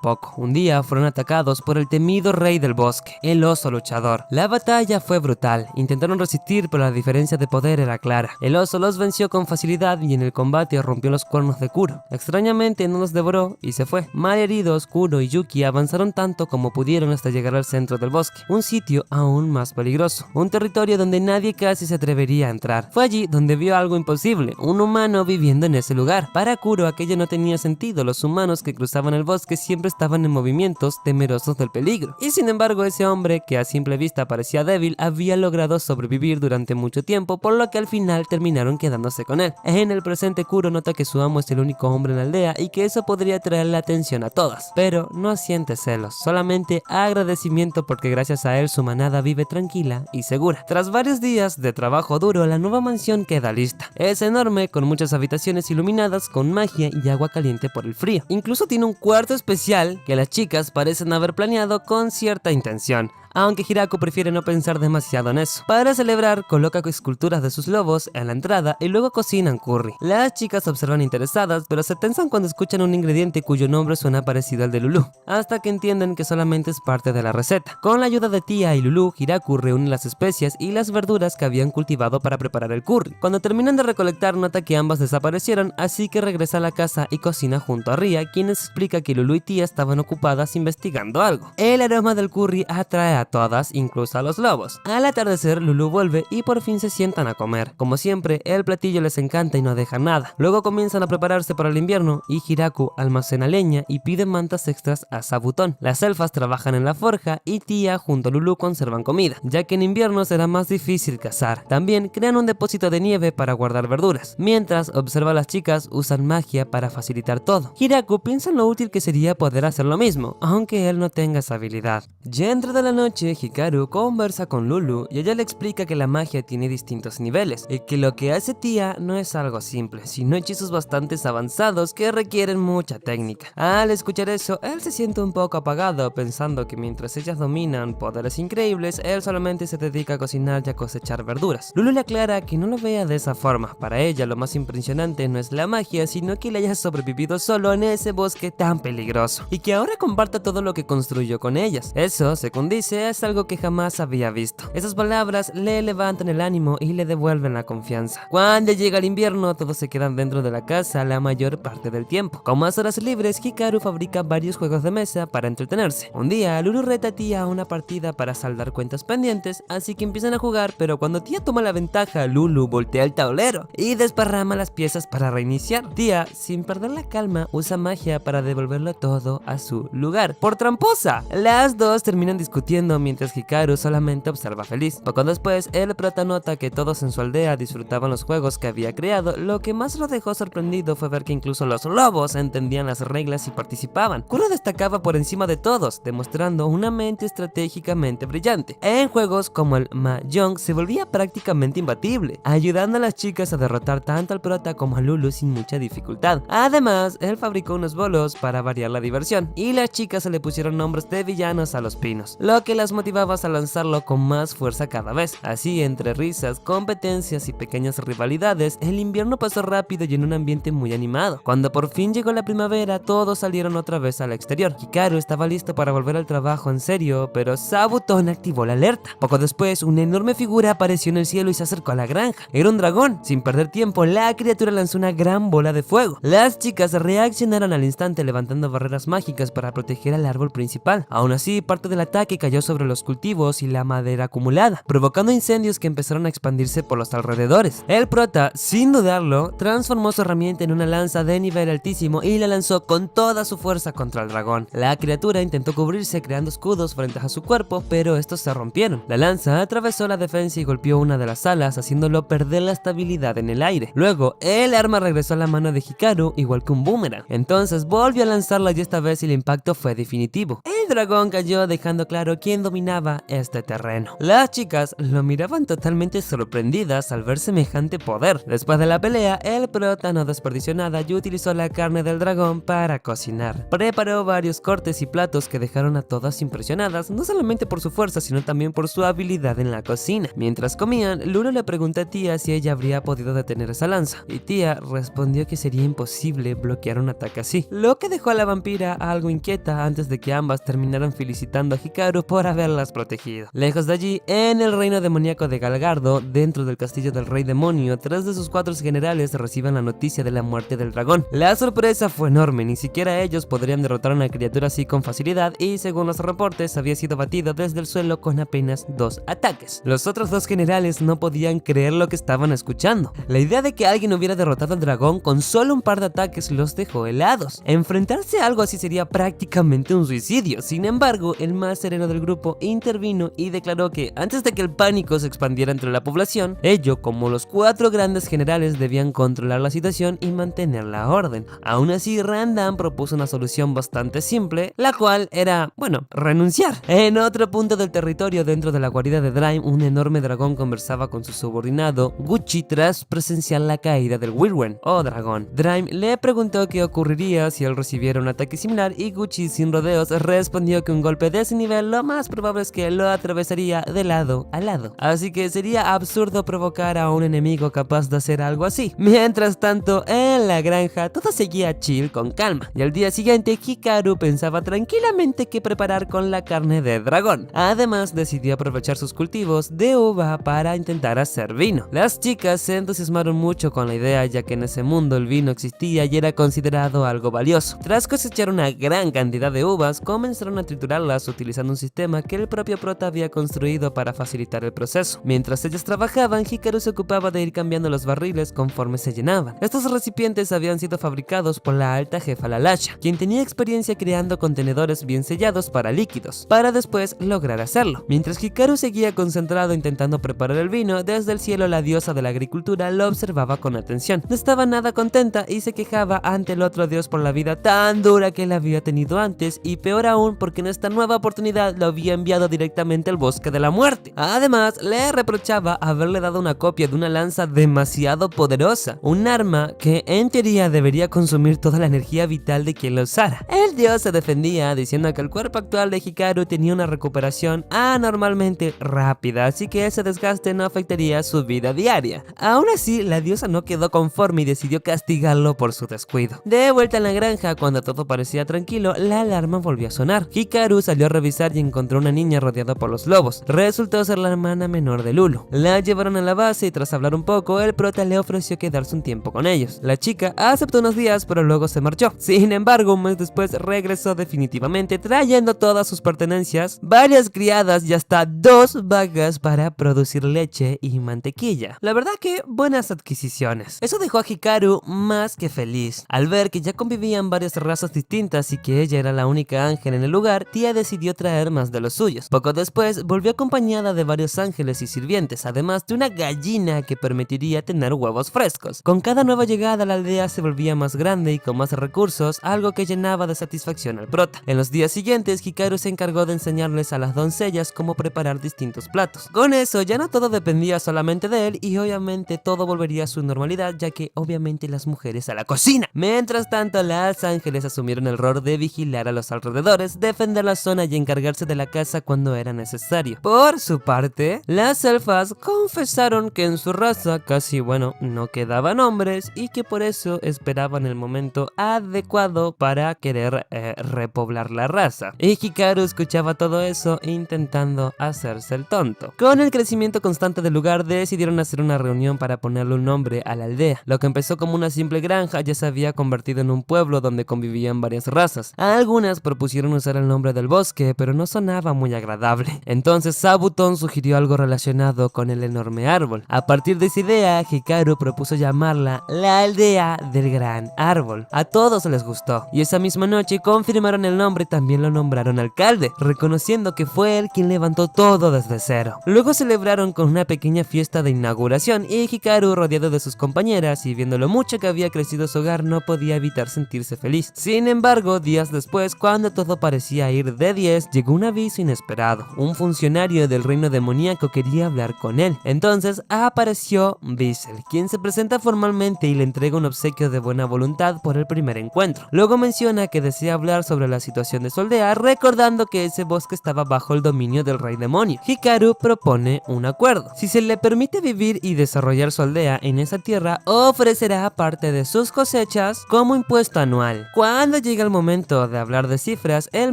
poco. Un día fueron atacados por el temido rey del bosque, el oso luchador. La batalla fue brutal. Intentaron resistir, pero la diferencia de poder era clara. El oso los venció con facilidad y en el combate rompió los cuernos de Kuro. Extrañamente no los devoró y se fue. Malheridos, Kuro y Yuki avanzaron tanto como pudieron hasta llegar al centro del bosque, un sitio aún más peligroso, un territorio donde nadie casi se atrevería a entrar. Fue allí donde vio algo imposible, un humano viviendo en ese lugar. Para Kuro aquello no tenía sentido, los humanos que cruzaban el bosque siempre estaban en movimientos temerosos del peligro. Y sin embargo ese hombre, que a simple vista parecía débil, había logrado sobrevivir durante mucho tiempo, por lo que al final terminaron quedándose con él. En el presente Kuro nota que su amo es el único hombre en la aldea y que eso podría traer la atención a todas, pero no siente celos, solamente agradecimiento porque gracias a él su manada vive tranquila y segura. Tras varios días de trabajo duro, la nueva mansión queda lista. Es enorme, con muchas habitaciones iluminadas con magia y agua caliente por el frío. Incluso tiene un cuarto especial que las chicas parecen haber planeado con cierta intención, aunque Hiraku prefiere no pensar demasiado en eso. Para celebrar, coloca esculturas de sus lobos en la entrada y luego cocinan curry. Las chicas observan interesadas, pero se tensan cuando escuchan un ingrediente cuyo nombre suena parecido al de Lulu, hasta que entienden que solamente es parte de la receta. Con la ayuda de Tia y Lulu, Hiraku reúne las especias y las verduras que habían cultivado para preparar el curry. Cuando terminan de recolectar, nota que ambas desaparecieron, así que regresa a la casa y cocina junto a Ria, quien explica que Lulu y Tia estaban ocupadas investigando algo. El aroma del curry atrae a todas, incluso a los lobos. Al atardecer, Lulu vuelve y por fin se sientan a comer. Como siempre, el platillo les encanta y no dejan nada. Luego comienzan a prepararse para el invierno y Hiraku almacena leña y pide mantas extras a Sabuton. Las elfas trabajan en la forja y Tia junto a Lulu conservan comida, ya que en invierno será más difícil cazar. También crean un depósito de nieve para guardar verduras. Mientras observa a las chicas usan magia para facilitar todo. Hiraku piensa en lo útil que sería poder hacer lo mismo, aunque él no tenga esa habilidad. Ya entra de la noche, Hikaru conversa con Lulu y ella le explica que la magia tiene distintos niveles y que lo que hace Tia no es algo simple, sino hechizos bastante avanzados que requieren mucha técnica. Al escuchar eso, él se siente un poco apagado, pensando que mientras ellas dominan poderes increíbles, él solamente se dedica a cocinar y a cosechar verduras. Lulu le aclara que no lo vea de esa forma. Para ella lo más impresionante no es la magia, sino que él haya sobrevivido solo en ese bosque tan peligroso y que ahora comparta todo lo que construyó con ellas. Eso, según dice, es algo que jamás había visto. Esas palabras le levantan el ánimo y le devuelven la confianza. Cuando llega el invierno, todos se quedan dentro de la casa la mayor parte del tiempo. Con más horas libres, Hikaru fabrica varios juegos de mesa para entretenerse. Un día, Lulu reta a Tia a una partida para saldar cuentas pendientes, así que empiezan a jugar, pero cuando Tia toma la ventaja, Lulu voltea el tablero y desparrama las piezas para reiniciar. Tia, sin perder la calma, usa magia para devolverlo todo a su lugar. ¡Por tramposa! Las dos terminan discutiendo mientras Hikaru solamente observa feliz. Poco después, el prota nota que todos en su aldea disfrutaban los juegos que había creado. Lo que más lo dejó sorprendido fue ver que incluso los lobos entendían las reglas y participaban. Kuro destacaba por encima de todos, demostrando una mente estratégicamente brillante. En juegos como el Mahjong se volvía prácticamente imbatible, ayudando a las chicas a derrotar tanto al prota como a Lulu sin mucha dificultad. Además, él fabricó unos bolos para variar la diversión, y las chicas se le pusieron nombres de villanos a los pinos, lo que las motivaba a lanzarlo con más fuerza cada vez. Así, entre risas, competencias y pequeñas rivalidades, el invierno pasó rápido y en un ambiente muy animado. Cuando por fin llegó la primavera, todos salieron otra vez al exterior. Hikaru estaba listo para volver al trabajo en serio, pero Sabuton activó la alerta. Poco después, una enorme figura apareció en el cielo y se acercó a la granja. Era un dragón. Sin perder tiempo, la criatura lanzó una gran bola de fuego. Las chicas reaccionaron al instante levantando barreras mágicas para proteger al árbol principal. Aún así, parte del ataque cayó sobre los cultivos y la madera acumulada, provocando incendios que empezaron a expandirse por los alrededores. El prota, sin dudarlo, transformó su herramienta en una lanza de nivel altísimo y la lanzó con toda su fuerza contra el dragón. La criatura intentó cubrirse creando escudos frente a su cuerpo, pero estos se rompieron. La lanza atravesó la defensa y golpeó una de las alas, haciéndolo perder la estabilidad en el aire. Luego, el arma regresó a la mano de Hikaru igual que un boomerang. Entonces volvió a lanzarla y esta vez el impacto fue definitivo. el dragón cayó dejando claro quién dominaba este terreno. Las chicas lo miraban totalmente sorprendidas al ver semejante poder. Después de la pelea, el prota no desperdició nada y utilizó la carne del dragón para cocinar. Preparó varios cortes y platos que dejaron a todas impresionadas, no solamente por su fuerza, sino también por su habilidad en la cocina. Mientras comían, Lulo le preguntó a Tía si ella habría podido detener esa lanza, y Tía respondió que sería imposible bloquear un ataque así, lo que dejó a la vampira algo inquieta antes de que ambas terminaran felicitando a Hikaru por haberlas protegido. Lejos de allí, en el reino demoníaco de Galgardo, dentro del castillo del rey demonio, 3 de sus 4 generales reciben la noticia de la muerte del dragón. La sorpresa fue enorme, ni siquiera ellos podrían derrotar a una criatura así con facilidad, y según los reportes había sido batido desde el suelo con apenas 2 ataques. Los otros 2 generales no podían creer lo que estaban escuchando. La idea de que alguien hubiera derrotado al dragón con solo un par de ataques los dejó helados. Enfrentarse a algo así sería prácticamente un suicidio. Sin embargo, el más sereno del grupo intervino y declaró que antes de que el pánico se expandiera entre la población, ellos, como los 4 grandes generales, debían controlar la situación y mantener la orden. Aún así, Randan propuso una solución bastante simple, la cual era, bueno, renunciar. En otro punto del territorio, dentro de la guarida de Draim, un enorme dragón conversaba con su subordinado Gucci tras presenciar la caída del Wyrwen, o dragón. Draim le preguntó qué ocurriría si él recibiera un ataque similar, y Gucci sin rodeos respondió que un golpe de ese nivel lo más probable es que lo atravesaría de lado a lado, así que sería absurdo provocar a un enemigo capaz de hacer algo así. Mientras tanto, en la granja todo seguía chill con calma, y al día siguiente Hikaru pensaba tranquilamente qué preparar con la carne de dragón. Además, decidió aprovechar sus cultivos de uva para intentar hacer vino. Las chicas se entusiasmaron mucho con la idea, ya que en ese mundo el vino existía y era considerado algo valioso. Tras cosechar una gran cantidad de uvas, comenzaron a triturarlas utilizando un sistema que el propio prota había construido para facilitar el proceso. Mientras ellas trabajaban, Hikaru se ocupaba de ir cambiando los barriles conforme se llenaban. Estos recipientes habían sido fabricados por la alta jefa Lalasha, quien tenía experiencia creando contenedores bien sellados para líquidos, para después lograr hacerlo. Mientras Hikaru seguía concentrado intentando preparar el vino, desde el cielo la diosa de la agricultura lo observaba con atención. No estaba nada contenta y se quejaba ante el otro dios por la vida tan dura que él había tenido antes, y peor aún porque en esta nueva oportunidad lo había enviado directamente al bosque de la muerte. Además, le reprochaba haberle dado una copia de una lanza demasiado poderosa, un arma que en teoría debería consumir toda la energía vital de quien la usara. El dios se defendía diciendo que el cuerpo actual de Hikaru tenía una recuperación anormalmente rápida, así que ese desgaste no afectaría su vida diaria. Aún así, la diosa no quedó conforme y decidió castigarlo por su descuido. De vuelta en la granja, cuando todo parecía tranquilo, la alarma volvió a sonar. Hikaru salió a revisar y encontró una niña rodeada por los lobos. Resultó ser la hermana menor de Lulu. La llevaron a la base y tras hablar un poco, el prota le ofreció quedarse un tiempo con ellos. La chica aceptó unos días, pero luego se marchó. Sin embargo, un mes después regresó definitivamente, trayendo todas sus pertenencias, varias criadas y hasta 2 vacas para producir leche y mantequilla. La verdad que buenas adquisiciones. Eso dejó a Hikaru más que feliz. Al ver que ya convivían varias razas distintas y que ella era la única ángel en el lugar, Tía decidió traer más de los suyos. Poco después volvió acompañada de varios ángeles y sirvientes, además de una gallina que permitiría tener huevos frescos. Con cada nueva llegada, la aldea se volvía más grande y con más recursos, algo que llenaba de satisfacción al prota. En los días siguientes, Hikaru se encargó de enseñarles a las doncellas cómo preparar distintos platos. Con eso ya no todo dependía solamente de él, y obviamente todo volvería a su normalidad, ya que obviamente las mujeres a la cocina. Mientras tanto, las ángeles asumieron el rol de vigilar a los alrededores, defender la zona y encargarse de la casa cuando era necesario. Por su parte, las elfas confesaron que en su raza casi, no quedaban hombres, y que por eso esperaban el momento adecuado para querer repoblar la raza. Y Hikaru escuchaba todo eso intentando hacerse el tonto. Con el crecimiento constante del lugar, decidieron hacer una reunión para ponerle un nombre a la aldea. Lo que empezó como una simple granja ya se había convertido en un pueblo donde convivían varias razas. Algunas propusieron usar el nombre del bosque, pero no sonaba muy agradable. Entonces Sabuton sugirió algo relacionado con el enorme árbol. A partir de esa idea, Hikaru propuso llamarla la aldea del gran árbol. A todos les gustó, y esa misma noche confirmaron el nombre y también lo nombraron alcalde, reconociendo que fue él quien levantó todo desde cero. Luego celebraron con una pequeña fiesta de inauguración, y Hikaru, rodeado de sus compañeras y viendo lo mucho que había crecido su hogar, no podía evitar sentirse feliz. Sin embargo, días después, cuando todo parecía parecía ir de 10, llegó un aviso inesperado. Un funcionario del reino demoníaco quería hablar con él. Entonces apareció Visel, quien se presenta formalmente y le entrega un obsequio de buena voluntad por el primer encuentro. Luego menciona que desea hablar sobre la situación de su aldea, recordando que ese bosque estaba bajo el dominio del rey demonio. Hikaru propone un acuerdo. Si se le permite vivir y desarrollar su aldea en esa tierra, ofrecerá parte de sus cosechas como impuesto anual. Cuando llega el momento de hablar de cifras, él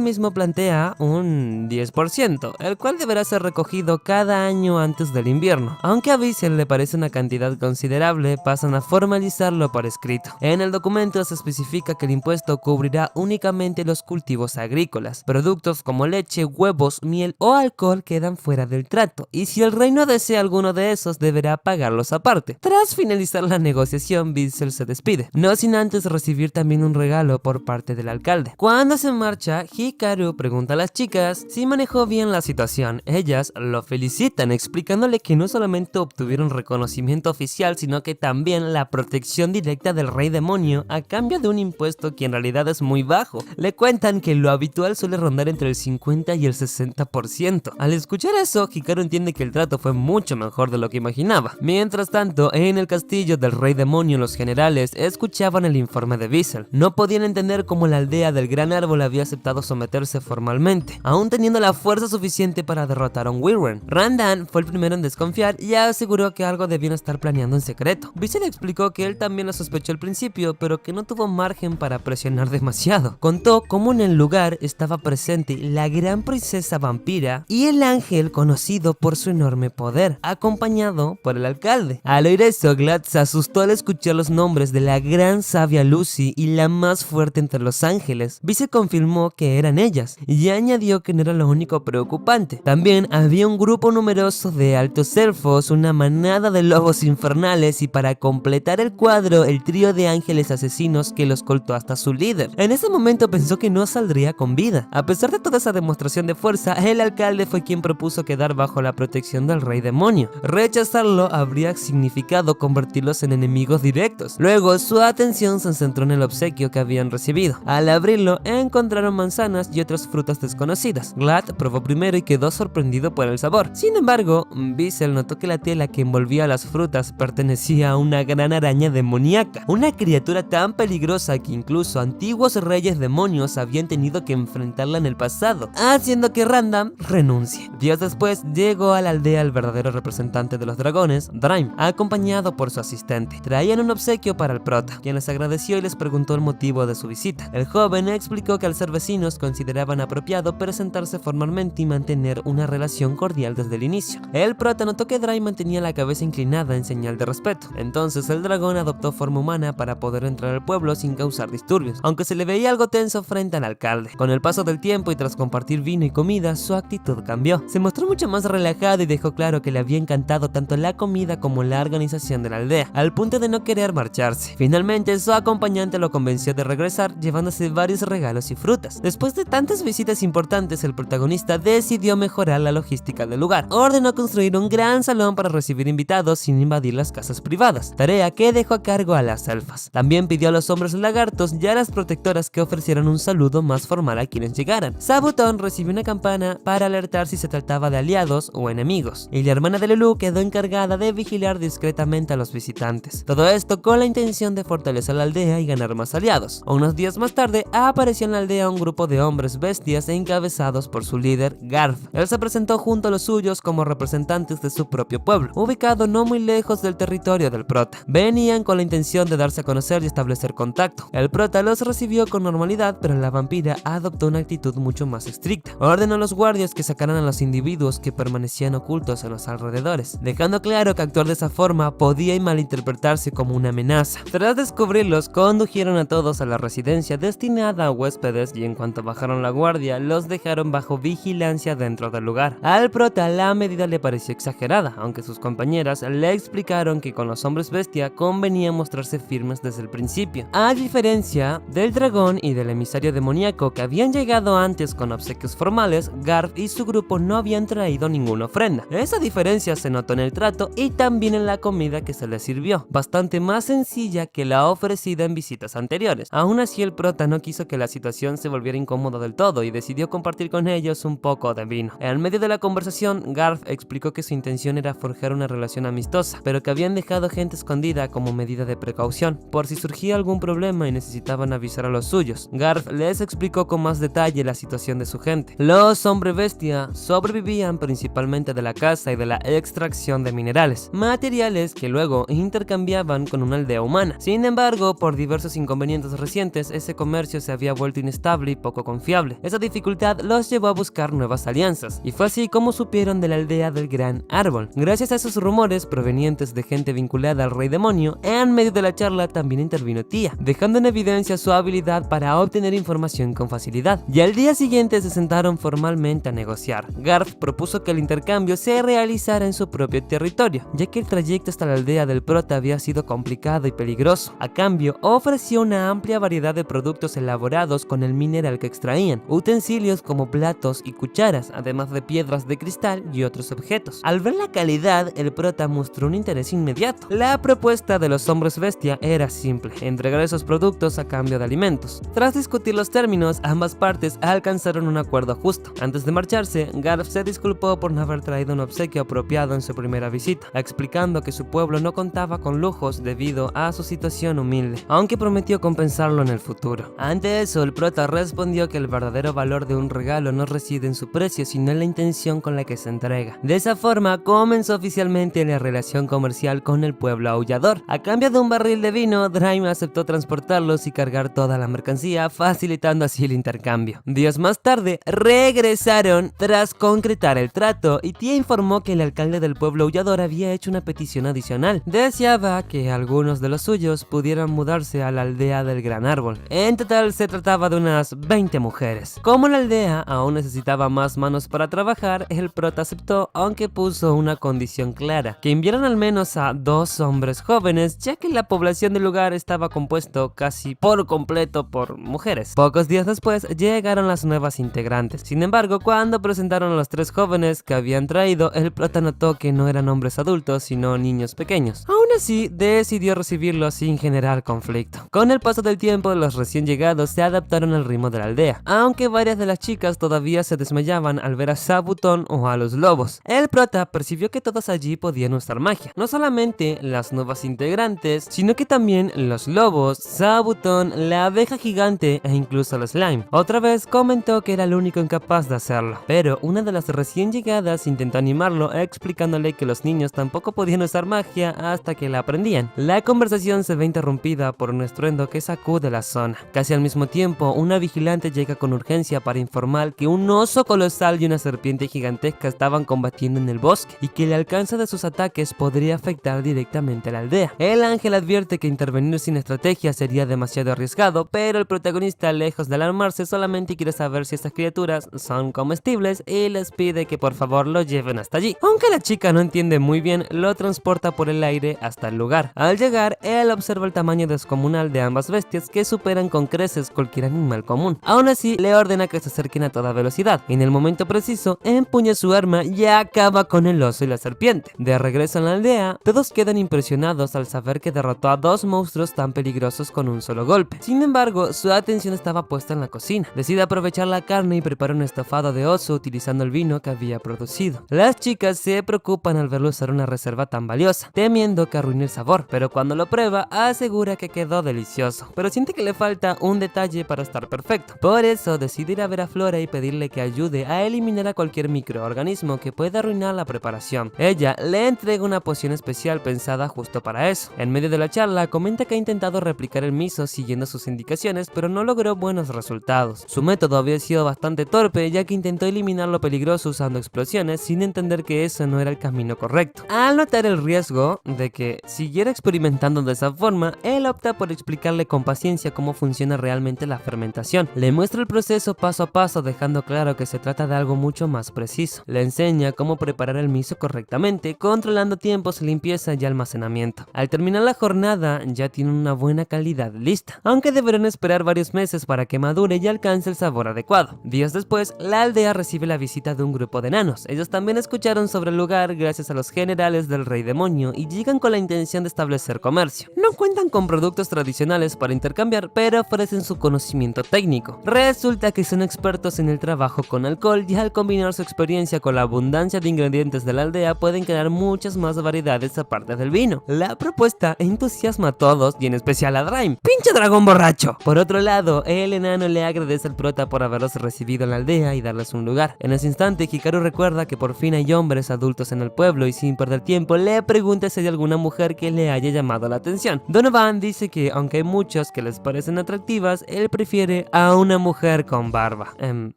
mismo plantea un 10%, el cual deberá ser recogido cada año antes del invierno. Aunque a Visel le parece una cantidad considerable, pasan a formalizarlo por escrito. En el documento se especifica que el impuesto cubrirá únicamente los cultivos agrícolas. Productos como leche, huevos, miel o alcohol quedan fuera del trato, y si el rey no desea alguno de esos, deberá pagarlos aparte. Tras finalizar la negociación, Visel se despide, no sin antes recibir también un regalo por parte del alcalde. Cuando se marcha, Hikaru pregunta a las chicas si manejó bien la situación. Ellas lo felicitan, explicándole que no solamente obtuvieron reconocimiento oficial, sino que también la protección directa del rey demonio a cambio de un impuesto que en realidad es muy bajo. Le cuentan que lo habitual suele rondar entre el 50 y el 60%. Al escuchar eso, Hikaru entiende que el trato fue mucho mejor de lo que imaginaba. Mientras tanto, en el castillo del rey demonio, los generales escuchaban el informe de Visel. No podían entender cómo la aldea del gran árbol había aceptado someterse formalmente, aún teniendo la fuerza suficiente para derrotar a un Wyvern. Randan fue el primero en desconfiar y aseguró que algo debían estar planeando en secreto. Visel explicó que él también lo sospechó al principio, pero que no tuvo margen para presionar demasiado. Contó cómo en el lugar estaba presente la gran princesa vampira y el ángel conocido por su enorme poder, acompañado por el alcalde. Al oír eso, Glad se asustó al escuchar los nombres de la gran sabia Lucy y la más fuerte entre los ángeles. Visel confirmó que eran ellas y añadió que no era lo único preocupante. También había un grupo numeroso de altos elfos, una manada de lobos infernales y, para completar el cuadro, el trío de ángeles asesinos que los escoltó hasta su líder. En ese momento pensó que no saldría con vida. A pesar de toda esa demostración de fuerza, el alcalde fue quien propuso quedar bajo la protección del rey demonio. Rechazarlo habría significado convertirlos en enemigos directos. Luego, su atención se centró en el obsequio que habían recibido. Al abrirlo, encontraron manzanas y otras frutas desconocidas. Glad probó primero y quedó sorprendido por el sabor. Sin embargo, Visel notó que la tela que envolvía las frutas pertenecía a una gran araña demoníaca, una criatura tan peligrosa que incluso antiguos reyes demonios habían tenido que enfrentarla en el pasado, haciendo que Randam renuncie. Días después, llegó a la aldea el verdadero representante de los dragones, Draim, acompañado por su asistente. Traían un obsequio para el prota, quien les agradeció y les preguntó el motivo de su visita. El joven explicó que al ser vecinos consideraban apropiado presentarse formalmente y mantener una relación cordial desde el inicio. El prota notó que Draim mantenía la cabeza inclinada en señal de respeto. Entonces el dragón adoptó forma humana para poder entrar al pueblo sin causar disturbios, aunque se le veía algo tenso frente al alcalde. Con el paso del tiempo y tras compartir vino y comida, su actitud cambió. Se mostró mucho más relajado y dejó claro que le había encantado tanto la comida como la organización de la aldea, al punto de no querer marcharse. Finalmente, su acompañante lo convenció de regresar, llevándose varios regalos y frutas. Después de tantas visitas importantes, el protagonista decidió mejorar la logística del lugar. Ordenó construir un gran salón para recibir invitados sin invadir las casas privadas, tarea que dejó a cargo a las elfas. También pidió a los hombres lagartos y a las protectoras que ofrecieran un saludo más formal a quienes llegaran. Sabutón recibió una campana para alertar si se trataba de aliados o enemigos, y la hermana de Lulu quedó encargada de vigilar discretamente a los visitantes. Todo esto con la intención de fortalecer la aldea y ganar más aliados. Unos días más tarde, apareció en la aldea un grupo de hombres bestias encabezados por su líder, Garth. Él se presentó junto a los suyos como representantes de su propio pueblo, ubicado no muy lejos del territorio del prota. Venían con la intención de darse a conocer y establecer contacto. El prota los recibió con normalidad, pero la vampira adoptó una actitud mucho más estricta. Ordenó a los guardias que sacaran a los individuos que permanecían ocultos en los alrededores, dejando claro que actuar de esa forma podía malinterpretarse como una amenaza. Tras descubrirlos, condujeron a todos a la residencia destinada a huéspedes y en cuanto bajaron la guardia, los dejaron bajo vigilancia dentro del lugar. Al prota la medida le pareció exagerada, aunque sus compañeras le explicaron que con los hombres bestia convenía mostrarse firmes desde el principio. A diferencia del dragón y del emisario demoníaco que habían llegado antes con obsequios formales, Garth y su grupo no habían traído ninguna ofrenda. Esa diferencia se notó en el trato y también en la comida que se les sirvió, bastante más sencilla que la ofrecida en visitas anteriores. Aún así, el prota no quiso que la situación se volviera incómoda incómodo del todo y decidió compartir con ellos un poco de vino. En medio de la conversación, Garth explicó que su intención era forjar una relación amistosa, pero que habían dejado gente escondida como medida de precaución, por si surgía algún problema y necesitaban avisar a los suyos. Garth les explicó con más detalle la situación de su gente. Los hombres bestia sobrevivían principalmente de la caza y de la extracción de minerales, materiales que luego intercambiaban con una aldea humana. Sin embargo, por diversos inconvenientes recientes, ese comercio se había vuelto inestable y poco confiable. Esa dificultad los llevó a buscar nuevas alianzas, y fue así como supieron de la aldea del Gran Árbol. Gracias a esos rumores provenientes de gente vinculada al Rey Demonio, en medio de la charla también intervino Tia, dejando en evidencia su habilidad para obtener información con facilidad. Y al día siguiente se sentaron formalmente a negociar. Garth propuso que el intercambio se realizara en su propio territorio, ya que el trayecto hasta la aldea del prota había sido complicado y peligroso. A cambio, ofreció una amplia variedad de productos elaborados con el mineral que extraían, utensilios como platos y cucharas, además de piedras de cristal y otros objetos. Al ver la calidad, el prota mostró un interés inmediato. La propuesta de los hombres bestia era simple: entregar esos productos a cambio de alimentos. Tras discutir los términos, ambas partes alcanzaron un acuerdo justo. Antes de marcharse, Garth se disculpó por no haber traído un obsequio apropiado en su primera visita, explicando que su pueblo no contaba con lujos debido a su situación humilde, aunque prometió compensarlo en el futuro. Ante eso, el prota respondió que el verdadero valor de un regalo no reside en su precio, sino en la intención con la que se entrega. De esa forma, comenzó oficialmente la relación comercial con el pueblo aullador. A cambio de un barril de vino, Draym aceptó transportarlos y cargar toda la mercancía, facilitando así el intercambio. Días más tarde, regresaron tras concretar el trato, y Tia informó que el alcalde del pueblo aullador había hecho una petición adicional. Deseaba que algunos de los suyos pudieran mudarse a la aldea del Gran Árbol. En total se trataba de unas 20 mujeres. Como la aldea aún necesitaba más manos para trabajar, el prota aceptó, aunque puso una condición clara: que enviaran al menos a 2 hombres jóvenes, ya que la población del lugar estaba compuesto casi por completo por mujeres. Pocos días después llegaron las nuevas integrantes. Sin embargo, cuando presentaron a los 3 jóvenes que habían traído, el prota notó que no eran hombres adultos, sino niños pequeños. Aún así, decidió recibirlos sin generar conflicto. Con el paso del tiempo, los recién llegados se adaptaron al ritmo de la aldea, aunque varias de las chicas todavía se desmayaban al ver a Sabuton o a los lobos. El prota percibió que todos allí podían usar magia, no solamente las nuevas integrantes, sino que también los lobos, Sabuton, la abeja gigante e incluso el slime. Otra vez comentó que era el único incapaz de hacerlo, pero una de las recién llegadas intentó animarlo, explicándole que los niños tampoco podían usar magia hasta que la aprendían. La conversación se ve interrumpida por un estruendo que sacude la zona. Casi al mismo tiempo, una vigilante llega con urgencia para informar que un oso colosal y una serpiente gigantesca estaban combatiendo en el bosque, y que el alcance de sus ataques podría afectar directamente a la aldea. El ángel advierte que intervenir sin estrategia sería demasiado arriesgado, pero el protagonista, lejos de alarmarse, solamente quiere saber si estas criaturas son comestibles y les pide que por favor lo lleven hasta allí. Aunque la chica no entiende muy bien, lo transporta por el aire hasta el lugar. Al llegar, él observa el tamaño descomunal de ambas bestias, que superan con creces cualquier animal común. Aún así, le ordena que se acerquen a toda velocidad. En el momento preciso, empuña su arma y acaba con el oso y la serpiente. De regreso a la aldea, todos quedan impresionados al saber que derrotó a 2 monstruos tan peligrosos con un solo golpe. Sin embargo, su atención estaba puesta en la cocina. Decide aprovechar la carne y prepara un estofado de oso utilizando el vino que había producido. Las chicas se preocupan al verlo usar una reserva tan valiosa, temiendo que arruine el sabor, pero cuando lo prueba, asegura que quedó delicioso, pero siente que le falta un detalle para estar perfecto. Por eso decide ir a ver a Flora y pedirle que ayude a eliminar a cualquier microorganismo que pueda arruinar la preparación. Ella le entrega una poción especial pensada justo para eso. En medio de la charla, comenta que ha intentado replicar el miso siguiendo sus indicaciones, pero no logró buenos resultados. Su método había sido bastante torpe, ya que intentó eliminar lo peligroso usando explosiones, sin entender que eso no era el camino correcto. Al notar el riesgo de que siguiera experimentando de esa forma, él opta por explicarle con paciencia cómo funciona realmente la fermentación. Le muestra el proceso paso a paso, dejando claro que se trata de algo mucho más preciso. Le enseña cómo preparar el miso correctamente, controlando tiempos, limpieza y almacenamiento. Al terminar la jornada, ya tienen una buena calidad lista, aunque deberán esperar varios meses para que madure y alcance el sabor adecuado. Días después, la aldea recibe la visita de un grupo de enanos. Ellos también escucharon sobre el lugar gracias a los generales del Rey Demonio y llegan con la intención de establecer comercio. No cuentan con productos tradicionales para intercambiar, pero ofrecen su conocimiento técnico. Resulta que son expertos en el trabajo con alcohol y al combinar su experiencia con la abundancia de ingredientes de la aldea pueden crear muchas más variedades aparte del vino. La propuesta entusiasma a todos y en especial a Draim. ¡Pinche dragón borracho! Por otro lado, el enano le agradece al prota por haberlos recibido en la aldea y darles un lugar. En ese instante, Hikaru recuerda que por fin hay hombres adultos en el pueblo y sin perder tiempo le pregunta si hay alguna mujer que le haya llamado la atención. Donovan dice que aunque hay muchas que les parecen atractivas, él prefiere a una mujer con barba.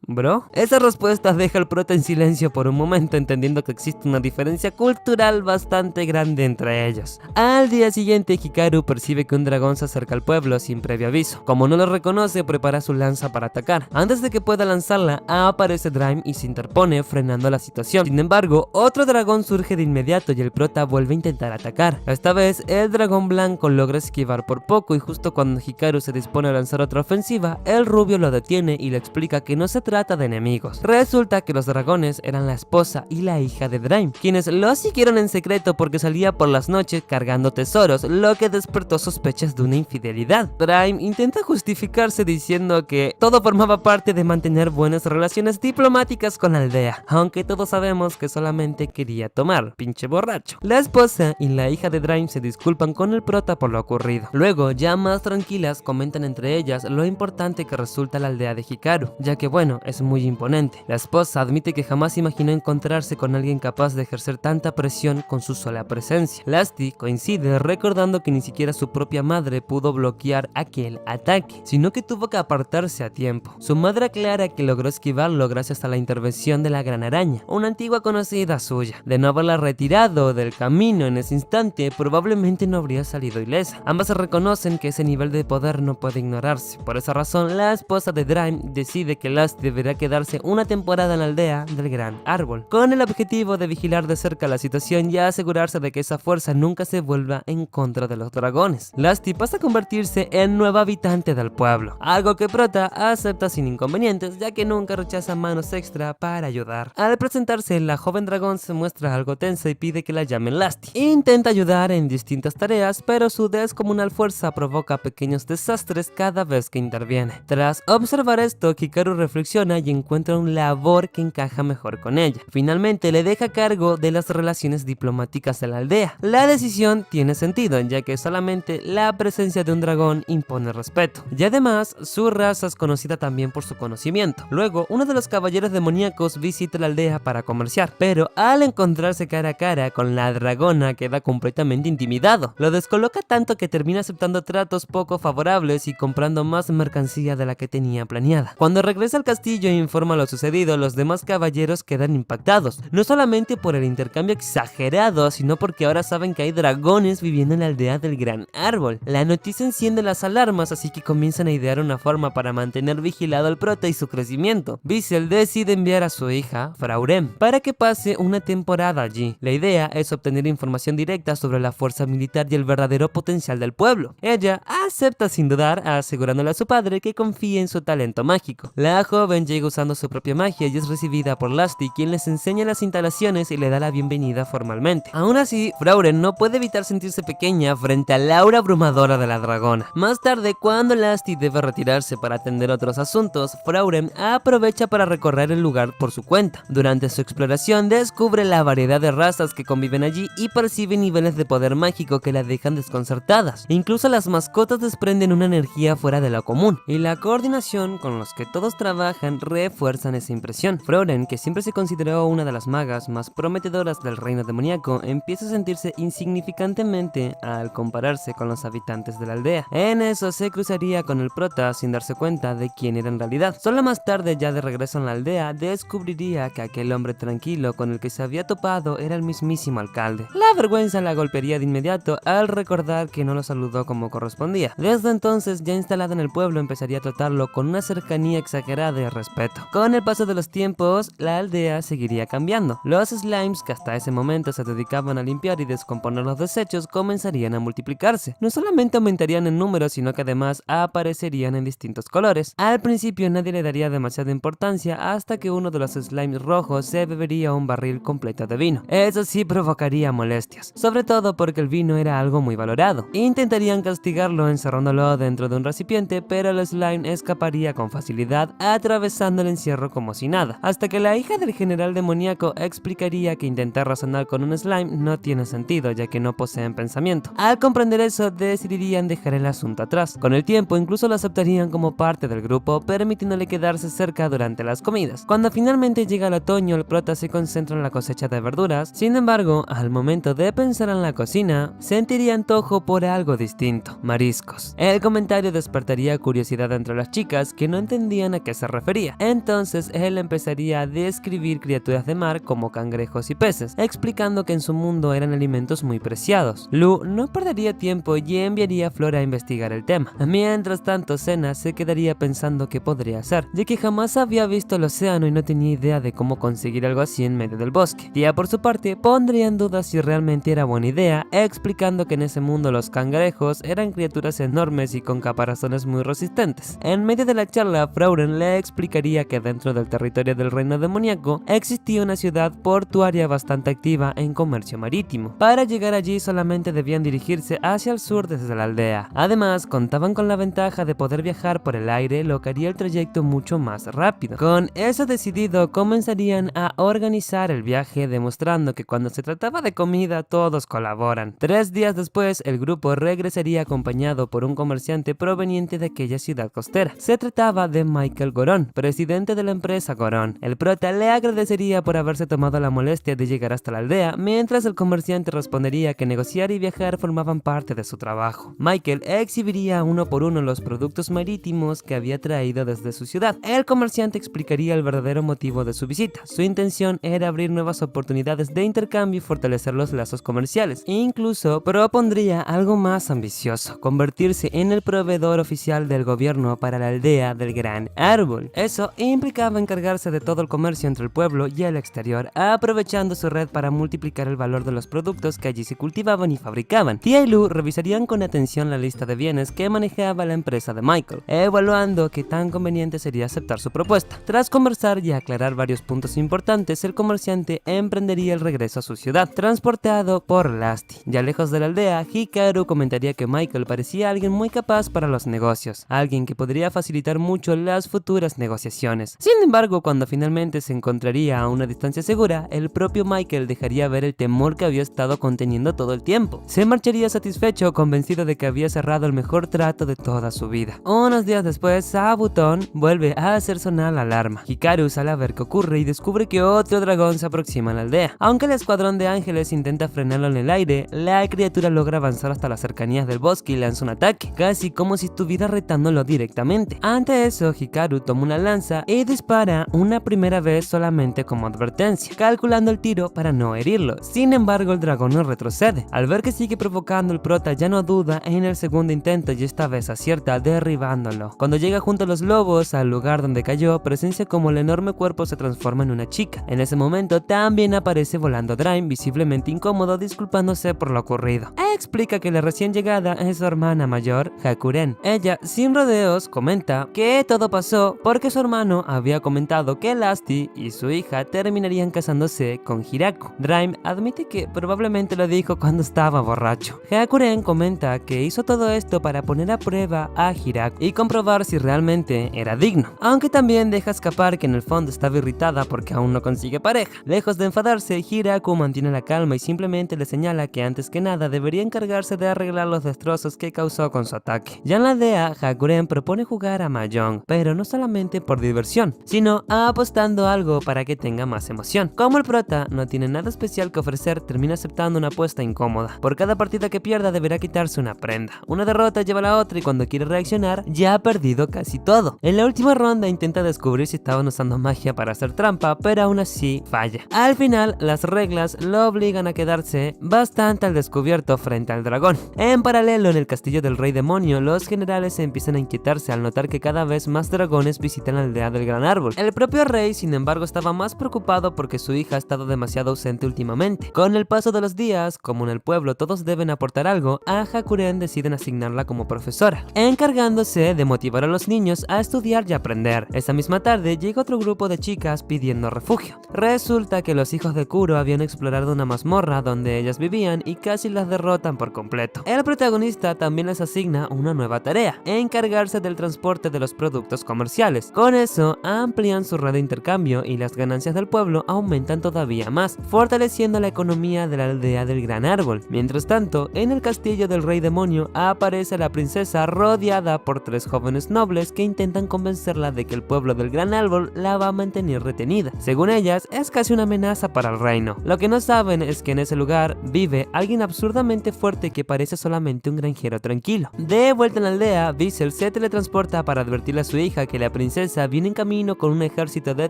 ¿Bro? Esa respuesta deja al prota en silencio por un momento, entendiendo que existe una diferencia cultural bastante grande entre ellos. Al día siguiente, Hikaru percibe que un dragón se acerca al pueblo sin previo aviso. Como no lo reconoce, prepara su lanza para atacar. Antes de que pueda lanzarla, aparece Draim y se interpone, frenando la situación. Sin embargo, otro dragón surge de inmediato y el prota vuelve a intentar atacar. Esta vez, el dragón blanco logra esquivar por poco y justo cuando Hikaru se dispone a lanzar otra ofensiva, el rubio lo detiene y le explica que no se trata de enemigos. Resulta que los dragones eran la esposa y la hija de Draim, quienes lo siguieron en secreto porque salía por las noches cargando tesoros, lo que despertó sospechas de una infidelidad. Draim intenta justificarse diciendo que todo formaba parte de mantener buenas relaciones diplomáticas con la aldea, aunque todos sabemos que solamente quería tomar, pinche borracho. La esposa y la hija de Draim se disculpan con el prota por lo ocurrido. Luego, ya más tranquilas, comentan entre ellas lo importante que resulta la aldea de Hikaru, ya que bueno, es muy imponente. La esposa admite que jamás imaginó encontrarse con alguien capaz de ejercer tanta presión con su sola presencia. Lasty coincide recordando que ni siquiera su propia madre pudo bloquear aquel ataque, sino que tuvo que apartarse a tiempo. Su madre aclara que logró esquivarlo gracias a la intervención de la Gran Araña, una antigua conocida suya. De no haberla retirado del camino en ese instante, probablemente no habría salido ilesa. Ambas reconocen que ese nivel de poder no puede ignorarse. Por esa razón, la esposa de Draim decide que Lasty deberá quedarse una temporada en la aldea del Gran Árbol, con el objetivo de vigilar de cerca la situación y asegurarse de que esa fuerza nunca se vuelva en contra de los dragones. Lasty pasa a convertirse en nueva habitante del pueblo, algo que Prota acepta sin inconvenientes, ya que nunca rechaza manos extra para ayudar. Al presentarse, la joven dragón se muestra algo tensa y pide que la llamen Lasty. Intenta ayudar en distintas tareas, pero su descomunal fuerza provoca pequeños desastres cada vez que interviene. Tras observar esto, Hikaru reflexiona y encuentra un labor que encaja mejor con ella. Finalmente le deja a cargo de las relaciones diplomáticas de la aldea. La decisión tiene sentido, ya que solamente la presencia de un dragón impone respeto. Y además, su raza es conocida también por su conocimiento. Luego, uno de los caballeros demoníacos visita la aldea para comerciar, pero al encontrarse cara a cara con la dragona queda completamente intimidado. Lo descoloca tanto que termina aceptando tratos poco favorables y comprando más mercancía de la que tenía planeada. Cuando regresa al castillo e informa lo sucedido, los demás caballeros quedan impactados, no solamente por el intercambio exagerado, sino porque ahora saben que hay dragones viviendo en la aldea del Gran Árbol. La noticia enciende las alarmas, así que comienzan a idear una forma para mantener vigilado al prota y su crecimiento. Bissell decide enviar a su hija, Fraurem, para que pase una temporada allí. La idea es obtener información directa sobre la fuerza militar y el verdadero potencial del pueblo. Ella acepta sin dudar, asegurándole a su padre que confíe en su talento mágico. La joven llega usando su propia magia y es recibida por Lasty, quien les enseña las instalaciones y le da la bienvenida formalmente. Aún así, Frauren no puede evitar sentirse pequeña frente al aura abrumadora de la dragona. Más tarde, cuando Lasty debe retirarse para atender otros asuntos, Frauren aprovecha para recorrer el lugar por su cuenta. Durante su exploración, descubre la variedad de razas que conviven allí y percibe niveles de poder mágico que la dejan desconcertadas. Incluso las mascotas desprenden una energía fuera de lo común, y la coordinación con los que todos trabajan refuerzan esa impresión. Frauren, que siempre se consideró una de las magas más prometedoras del reino demoníaco, empieza a sentirse insignificantemente al compararse con los habitantes de la aldea. En eso se cruzaría con el prota sin darse cuenta de quién era en realidad. Solo más tarde, ya de regreso en la aldea, descubriría que aquel hombre tranquilo con el que se había topado era el mismísimo alcalde. La vergüenza la golpearía de inmediato al recordar que no lo saludó como correspondía. Desde entonces, ya instalada en el pueblo, empezaría a tratarlo con una cercanía exagerada y respeto. Con el paso de los tiempos, la aldea seguiría cambiando. Los slimes, que hasta ese momento se dedicaban a limpiar y descomponer los desechos, comenzarían a multiplicarse. No solamente aumentarían en número, sino que además aparecerían en distintos colores. Al principio nadie le daría demasiada importancia hasta que uno de los slimes rojos se bebería un barril completo de vino. Eso sí provocaría molestias, sobre todo porque el vino era algo muy valorado. Intentarían castigarlo encerrándolo dentro de un recipiente, pero el slime es capaz escaparía con facilidad atravesando el encierro como si nada, hasta que la hija del general demoníaco explicaría que intentar razonar con un slime no tiene sentido ya que no poseen pensamiento. Al comprender eso, decidirían dejar el asunto atrás. Con el tiempo incluso lo aceptarían como parte del grupo, permitiéndole quedarse cerca durante las comidas. Cuando finalmente llega el otoño, el prota se concentra en la cosecha de verduras. Sin embargo, al momento de pensar en la cocina, sentiría antojo por algo distinto: mariscos. El comentario despertaría curiosidad entre las chicas, que no entendían a qué se refería. Entonces él empezaría a describir criaturas de mar como cangrejos y peces, explicando que en su mundo eran alimentos muy preciados. Lu no perdería tiempo y enviaría a Flora a investigar el tema. Mientras tanto, Senna se quedaría pensando qué podría hacer, ya que jamás había visto el océano y no tenía idea de cómo conseguir algo así en medio del bosque. Tia, por su parte, pondría en duda si realmente era buena idea, explicando que en ese mundo los cangrejos eran criaturas enormes y con caparazones muy resistentes. En medio de la charla, Frauren le explicaría que dentro del territorio del reino demoníaco existía una ciudad portuaria bastante activa en comercio marítimo. Para llegar allí solamente debían dirigirse hacia el sur desde la aldea. Además, contaban con la ventaja de poder viajar por el aire, lo que haría el trayecto mucho más rápido. Con eso decidido, comenzarían a organizar el viaje, demostrando que cuando se trataba de comida todos colaboran. 3 días después, el grupo regresaría acompañado por un comerciante proveniente de aquella ciudad costera. Se trataba de Michael Goron, presidente de la empresa Goron. El prota le agradecería por haberse tomado la molestia de llegar hasta la aldea, mientras el comerciante respondería que negociar y viajar formaban parte de su trabajo. Michael exhibiría uno por uno los productos marítimos que había traído desde su ciudad. El comerciante explicaría el verdadero motivo de su visita. Su intención era abrir nuevas oportunidades de intercambio y fortalecer los lazos comerciales. Incluso propondría algo más ambicioso: convertirse en el proveedor oficial del gobierno para la aldea del Gran Árbol. Eso implicaba encargarse de todo el comercio entre el pueblo y el exterior, aprovechando su red para multiplicar el valor de los productos que allí se cultivaban y fabricaban. Tia y Lu revisarían con atención la lista de bienes que manejaba la empresa de Michael, evaluando qué tan conveniente sería aceptar su propuesta. Tras conversar y aclarar varios puntos importantes, el comerciante emprendería el regreso a su ciudad, transportado por Lasty. Ya lejos de la aldea, Hikaru comentaría que Michael parecía alguien muy capaz para los negocios, alguien que podría facilitar mucho las futuras negociaciones. Sin embargo, cuando finalmente se encontraría a una distancia segura, el propio Michael dejaría ver el temor que había estado conteniendo todo el tiempo. Se marcharía satisfecho, convencido de que había cerrado el mejor trato de toda su vida. Unos días después, Sabutón vuelve a hacer sonar la alarma. Hikaru sale a ver qué ocurre y descubre que otro dragón se aproxima a la aldea. Aunque el escuadrón de ángeles intenta frenarlo en el aire, la criatura logra avanzar hasta las cercanías del bosque y lanza un ataque, casi como si estuviera retándolo directamente. Ante eso, Hikaru toma una lanza y dispara una primera vez solamente como advertencia, calculando el tiro para no herirlo. Sin embargo, el dragón no retrocede. Al ver que sigue provocando, el prota ya no duda en el segundo intento y esta vez acierta derribándolo. Cuando llega junto a los lobos al lugar donde cayó, presencia como el enorme cuerpo se transforma en una chica. En ese momento también aparece volando Drain, visiblemente incómodo, disculpándose por lo ocurrido. Explica que la recién llegada es su hermana mayor, Hakuren. Ella, sin rodeos, comenta que todo pasó porque su hermano había comentado que Lasty y su hija terminarían casándose con Hiraku. Drain admite que probablemente lo dijo cuando estaba borracho. Hakuren comenta que hizo todo esto para poner a prueba a Hiraku y comprobar si realmente era digno, aunque también deja escapar que en el fondo estaba irritada porque aún no consigue pareja. Lejos de enfadarse, Hiraku mantiene la calma y simplemente le señala que antes que nada debería encargarse de arreglar los destrozos que causó con su ataque. Ya en la aldea, Hakuren propone jugar a Mahjong, pero no solamente por diversión, sino apostando algo para que tenga más emoción. Como el prota no tiene nada especial que ofrecer, termina aceptando una apuesta incómoda. Por cada partida que pierda deberá quitarse una prenda. Una derrota lleva a la otra y cuando quiere reaccionar ya ha perdido casi todo. En la última ronda intenta descubrir si estaban usando magia para hacer trampa, pero aún así falla. Al final, las reglas lo obligan a quedarse bastante al descubierto frente al dragón. En paralelo, en el castillo del rey demonio, los generales empiezan a inquietarse al notar que cada vez más dragones visitan la aldea del Gran Árbol. El propio rey, sin embargo, estaba más preocupado porque su hija ha estado demasiado ausente últimamente. Con el paso de los días, como en el pueblo todos deben aportar algo, a Hakuren deciden asignarla como profesora, encargándose de motivar a los niños a estudiar y aprender. Esa misma tarde llega otro grupo de chicas pidiendo refugio. Resulta que los hijos de Kuro habían explorado una mazmorra donde ellas vivían y casi las derrotan por completo. El protagonista también les asigna una nueva tarea: encargarse del transporte transporte de los productos comerciales. Con eso, amplían su red de intercambio y las ganancias del pueblo aumentan todavía más, fortaleciendo la economía de la aldea del Gran Árbol. Mientras tanto, en el castillo del Rey Demonio aparece la princesa rodeada por 3 jóvenes nobles que intentan convencerla de que el pueblo del Gran Árbol la va a mantener retenida. Según ellas, es casi una amenaza para el reino. Lo que no saben es que en ese lugar vive alguien absurdamente fuerte que parece solamente un granjero tranquilo. De vuelta en la aldea, Visel se teletransporta para advertirle a su hija que la princesa viene en camino con un ejército de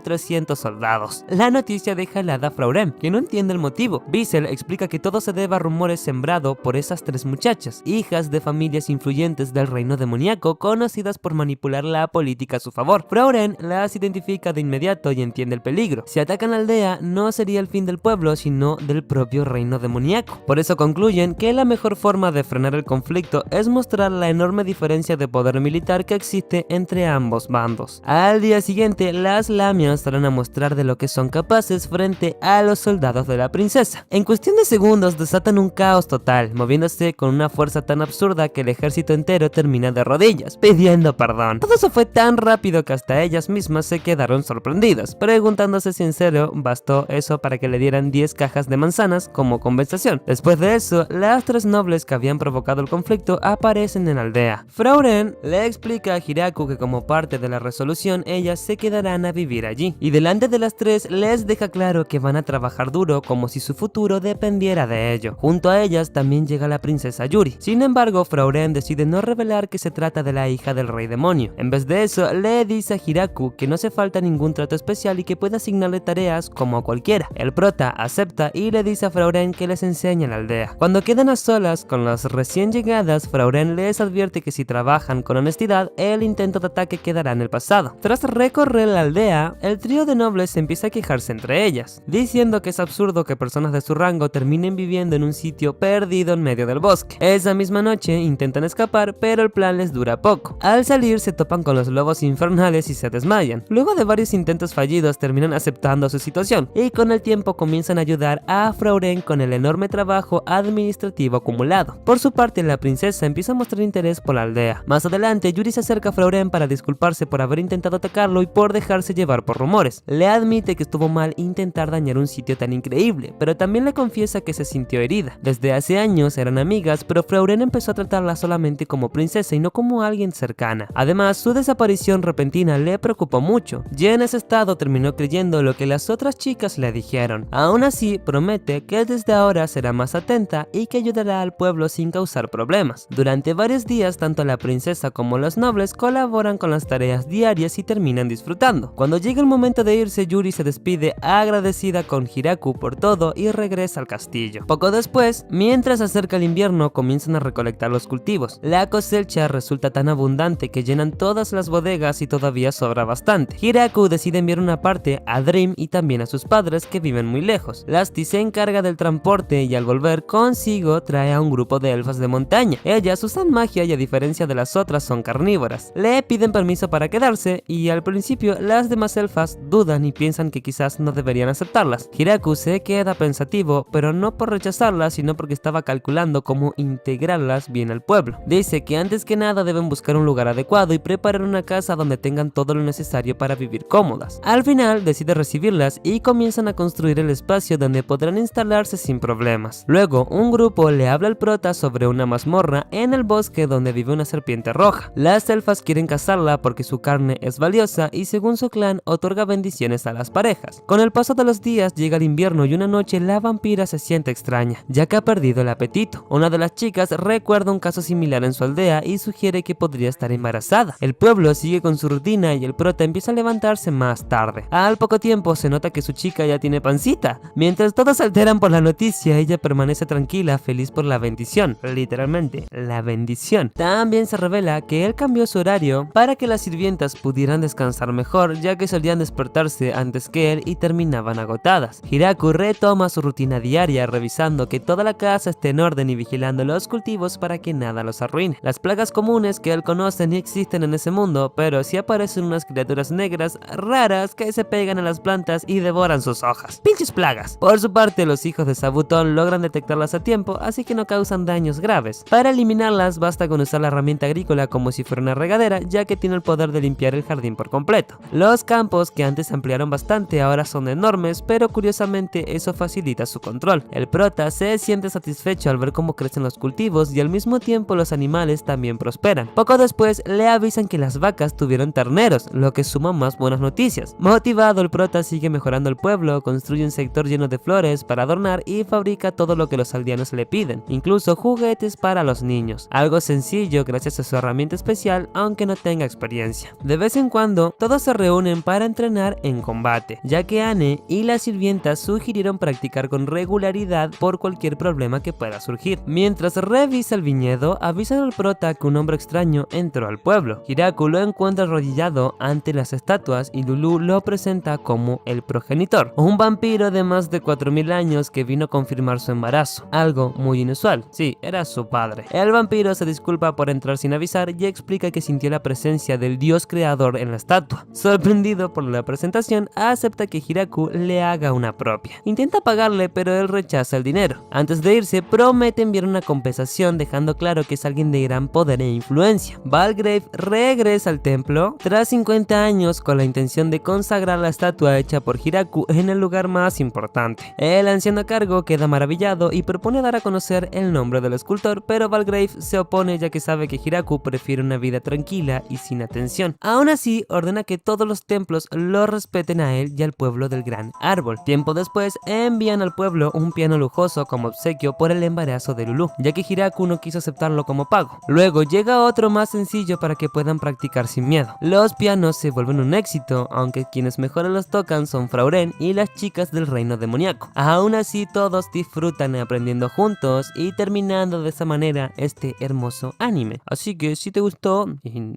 300 soldados. La noticia deja helada a Fraurem, que no entiende el motivo. Visel explica que todo se debe a rumores sembrados por esas 3 muchachas, hijas de familias influyentes del reino demoníaco, conocidas por manipular la política a su favor. Fraurem las identifica de inmediato y entiende el peligro. Si atacan la aldea, no sería el fin del pueblo, sino del propio reino demoníaco. Por eso concluyen que la mejor forma de frenar el conflicto es mostrar la enorme diferencia de poder militar que existe entre ambos bandos. Al día siguiente, las lamias salen a mostrar de lo que son capaces frente a los soldados de la princesa. En cuestión de segundos desatan un caos total, moviéndose con una fuerza tan absurda que el ejército entero termina de rodillas, pidiendo perdón. Todo eso fue tan rápido que hasta ellas mismas se quedaron sorprendidas, preguntándose si en serio bastó eso para que le dieran 10 cajas de manzanas como compensación. Después de eso, las 3 nobles que habían provocado el conflicto aparecen en la aldea. Frauren le explica a Hiraku que como parte de la resolución ellas se quedarán a vivir allí, y delante de las 3 les deja claro que van a trabajar duro como si su futuro dependiera de ello. Junto a ellas también llega la princesa Yuri. Sin embargo, Frauren decide no revelar que se trata de la hija del Rey Demonio. En vez de eso, le dice a Hiraku que no hace falta ningún trato especial y que puede asignarle tareas como a cualquiera. El prota acepta y le dice a Frauren que les enseña la aldea. Cuando quedan a solas con las recién llegadas, Frauren les advierte que si trabajan con honestidad, el intento de ataque quedará en el pasado. Tras recorrer la aldea, el trío de nobles empieza a quejarse entre ellas, diciendo que es absurdo que personas de su rango terminen viviendo en un sitio perdido en medio del bosque. Esa misma noche intentan escapar, pero el plan les dura poco. Al salir se topan con los lobos infernales y se desmayan. Luego de varios intentos fallidos terminan aceptando su situación y con el tiempo comienzan a ayudar a Frauren con el enorme trabajo administrativo acumulado. Por su parte, la princesa empieza a mostrar interés por la aldea. Más adelante, Yuri se acerca a Frauren para disculparse por haber intentado atacarlo y por dejarse llevar por rumores. Le admite que estuvo mal intentar dañar un sitio tan increíble, pero también le confiesa que se sintió herida. Desde hace años eran amigas, pero Frauren empezó a tratarla solamente como princesa y no como alguien cercana. Además, su desaparición repentina le preocupó mucho. Ya en ese estado terminó creyendo lo que las otras chicas le dijeron. Aún así, promete que desde ahora será más atenta y que ayudará al pueblo sin causar problemas. Durante varios días, tanto la princesa como los nobles colaboran con las tareas diarias y terminan disfrutando. Cuando llega el momento de irse, Yuri se despide agradecida con Hiraku por todo y regresa al castillo. Poco después, mientras se acerca el invierno, comienzan a recolectar los cultivos. La cosecha resulta tan abundante que llenan todas las bodegas y todavía sobra bastante. Hiraku decide enviar una parte a Dream y también a sus padres que viven muy lejos. Lasty se encarga del transporte y al volver consigo trae a un grupo de elfas de montaña. Ellas usan magia y a diferencia de las otras son carnívoras. Le piden permiso para quedarse y al principio las demás elfas dudan y piensan que quizás no deberían aceptarlas. Hiraku se queda pensativo, pero no por rechazarlas sino porque estaba calculando cómo integrarlas bien al pueblo. Dice que antes que nada deben buscar un lugar adecuado y preparar una casa donde tengan todo lo necesario para vivir cómodas. Al final decide recibirlas y comienzan a construir el espacio donde podrán instalarse sin problemas. Luego un grupo le habla al prota sobre una mazmorra en el bosque donde vive una serpiente roja. Las elfas quieren cazarla porque su carne es valiosa y según su clan otorga bendiciones a las parejas. Con el paso de los días llega el invierno y una noche la vampira se siente extraña, ya que ha perdido el apetito. Una de las chicas recuerda un caso similar en su aldea y sugiere que podría estar embarazada. El pueblo sigue con su rutina y el prota empieza a levantarse más tarde. Al poco tiempo se nota que su chica ya tiene pancita. Mientras todos se alteran por la noticia, ella permanece tranquila, feliz por la bendición. Literalmente, la bendición. También se revela que él cambió su horario para que las sirvientas pudieran descansar mejor, ya que solían despertarse antes que él y terminaban agotadas. Hiraku retoma su rutina diaria, revisando que toda la casa esté en orden y vigilando los cultivos para que nada los arruine. Las plagas comunes que él conoce ni existen en ese mundo, pero sí aparecen unas criaturas negras raras que se pegan a las plantas y devoran sus hojas. ¡Pinches plagas! Por su parte, los hijos de Sabutón logran detectarlas a tiempo, así que no causan daños graves. Para eliminarlas basta con usar la herramienta agrícola como si fuera una regadera, ya que tiene el poder de limpiar el jardín por completo. Los campos, que antes se ampliaron bastante, ahora son enormes, pero curiosamente eso facilita su control. El prota se siente satisfecho al ver cómo crecen los cultivos y al mismo tiempo los animales también prosperan. Poco después le avisan que las vacas tuvieron terneros, lo que suma más buenas noticias. Motivado, el prota sigue mejorando el pueblo, construye un sector lleno de flores para adornar y fabrica todo lo que los aldeanos le piden, incluso juguetes para los niños. Algo sencillo gracias a su herramienta especial, aunque no tenga experiencia. De vez en cuando, todos se reúnen para entrenar en combate, ya que Anne y las sirvientas sugirieron practicar con regularidad por cualquier problema que pueda surgir. Mientras revisa el viñedo, avisan al prota que un hombre extraño entró al pueblo. Hiraku lo encuentra arrodillado ante las estatuas y Lulu lo presenta como el progenitor, un vampiro de más de 4000 años que vino a confirmar su embarazo, algo muy inusual. Sí, era su padre. El vampiro se disculpa por entrar sin avisar y explica que sintió la presencia del dios creador en la estatua. Sorprendido por la presentación, acepta que Hiraku le haga una propia. Intenta pagarle, pero él rechaza el dinero. Antes de irse, promete enviar una compensación, dejando claro que es alguien de gran poder e influencia. Valgrave regresa al templo tras 50 años con la intención de consagrar la estatua hecha por Hiraku en el lugar más importante. El anciano a cargo queda maravillado y propone dar a conocer el nombre del escultor, pero Valgrave se opone ya que sabe que Hiraku prefiere una vida tranquila y sin atención. Aún así, ordena que todos los templos lo respeten a él y al pueblo del Gran Árbol. Tiempo después, envían al pueblo un piano lujoso como obsequio por el embarazo de Lulu, ya que Hiraku no quiso aceptarlo como pago. Luego llega otro más sencillo para que puedan practicar sin miedo. Los pianos se vuelven un éxito, aunque quienes mejor los tocan son Frauren y las chicas del reino demoníaco. Aún así, todos disfrutan aprendiendo juntos y terminando de esa manera este hermoso anime. Así que si te gustó,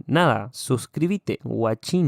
nada, suscríbete, guachín.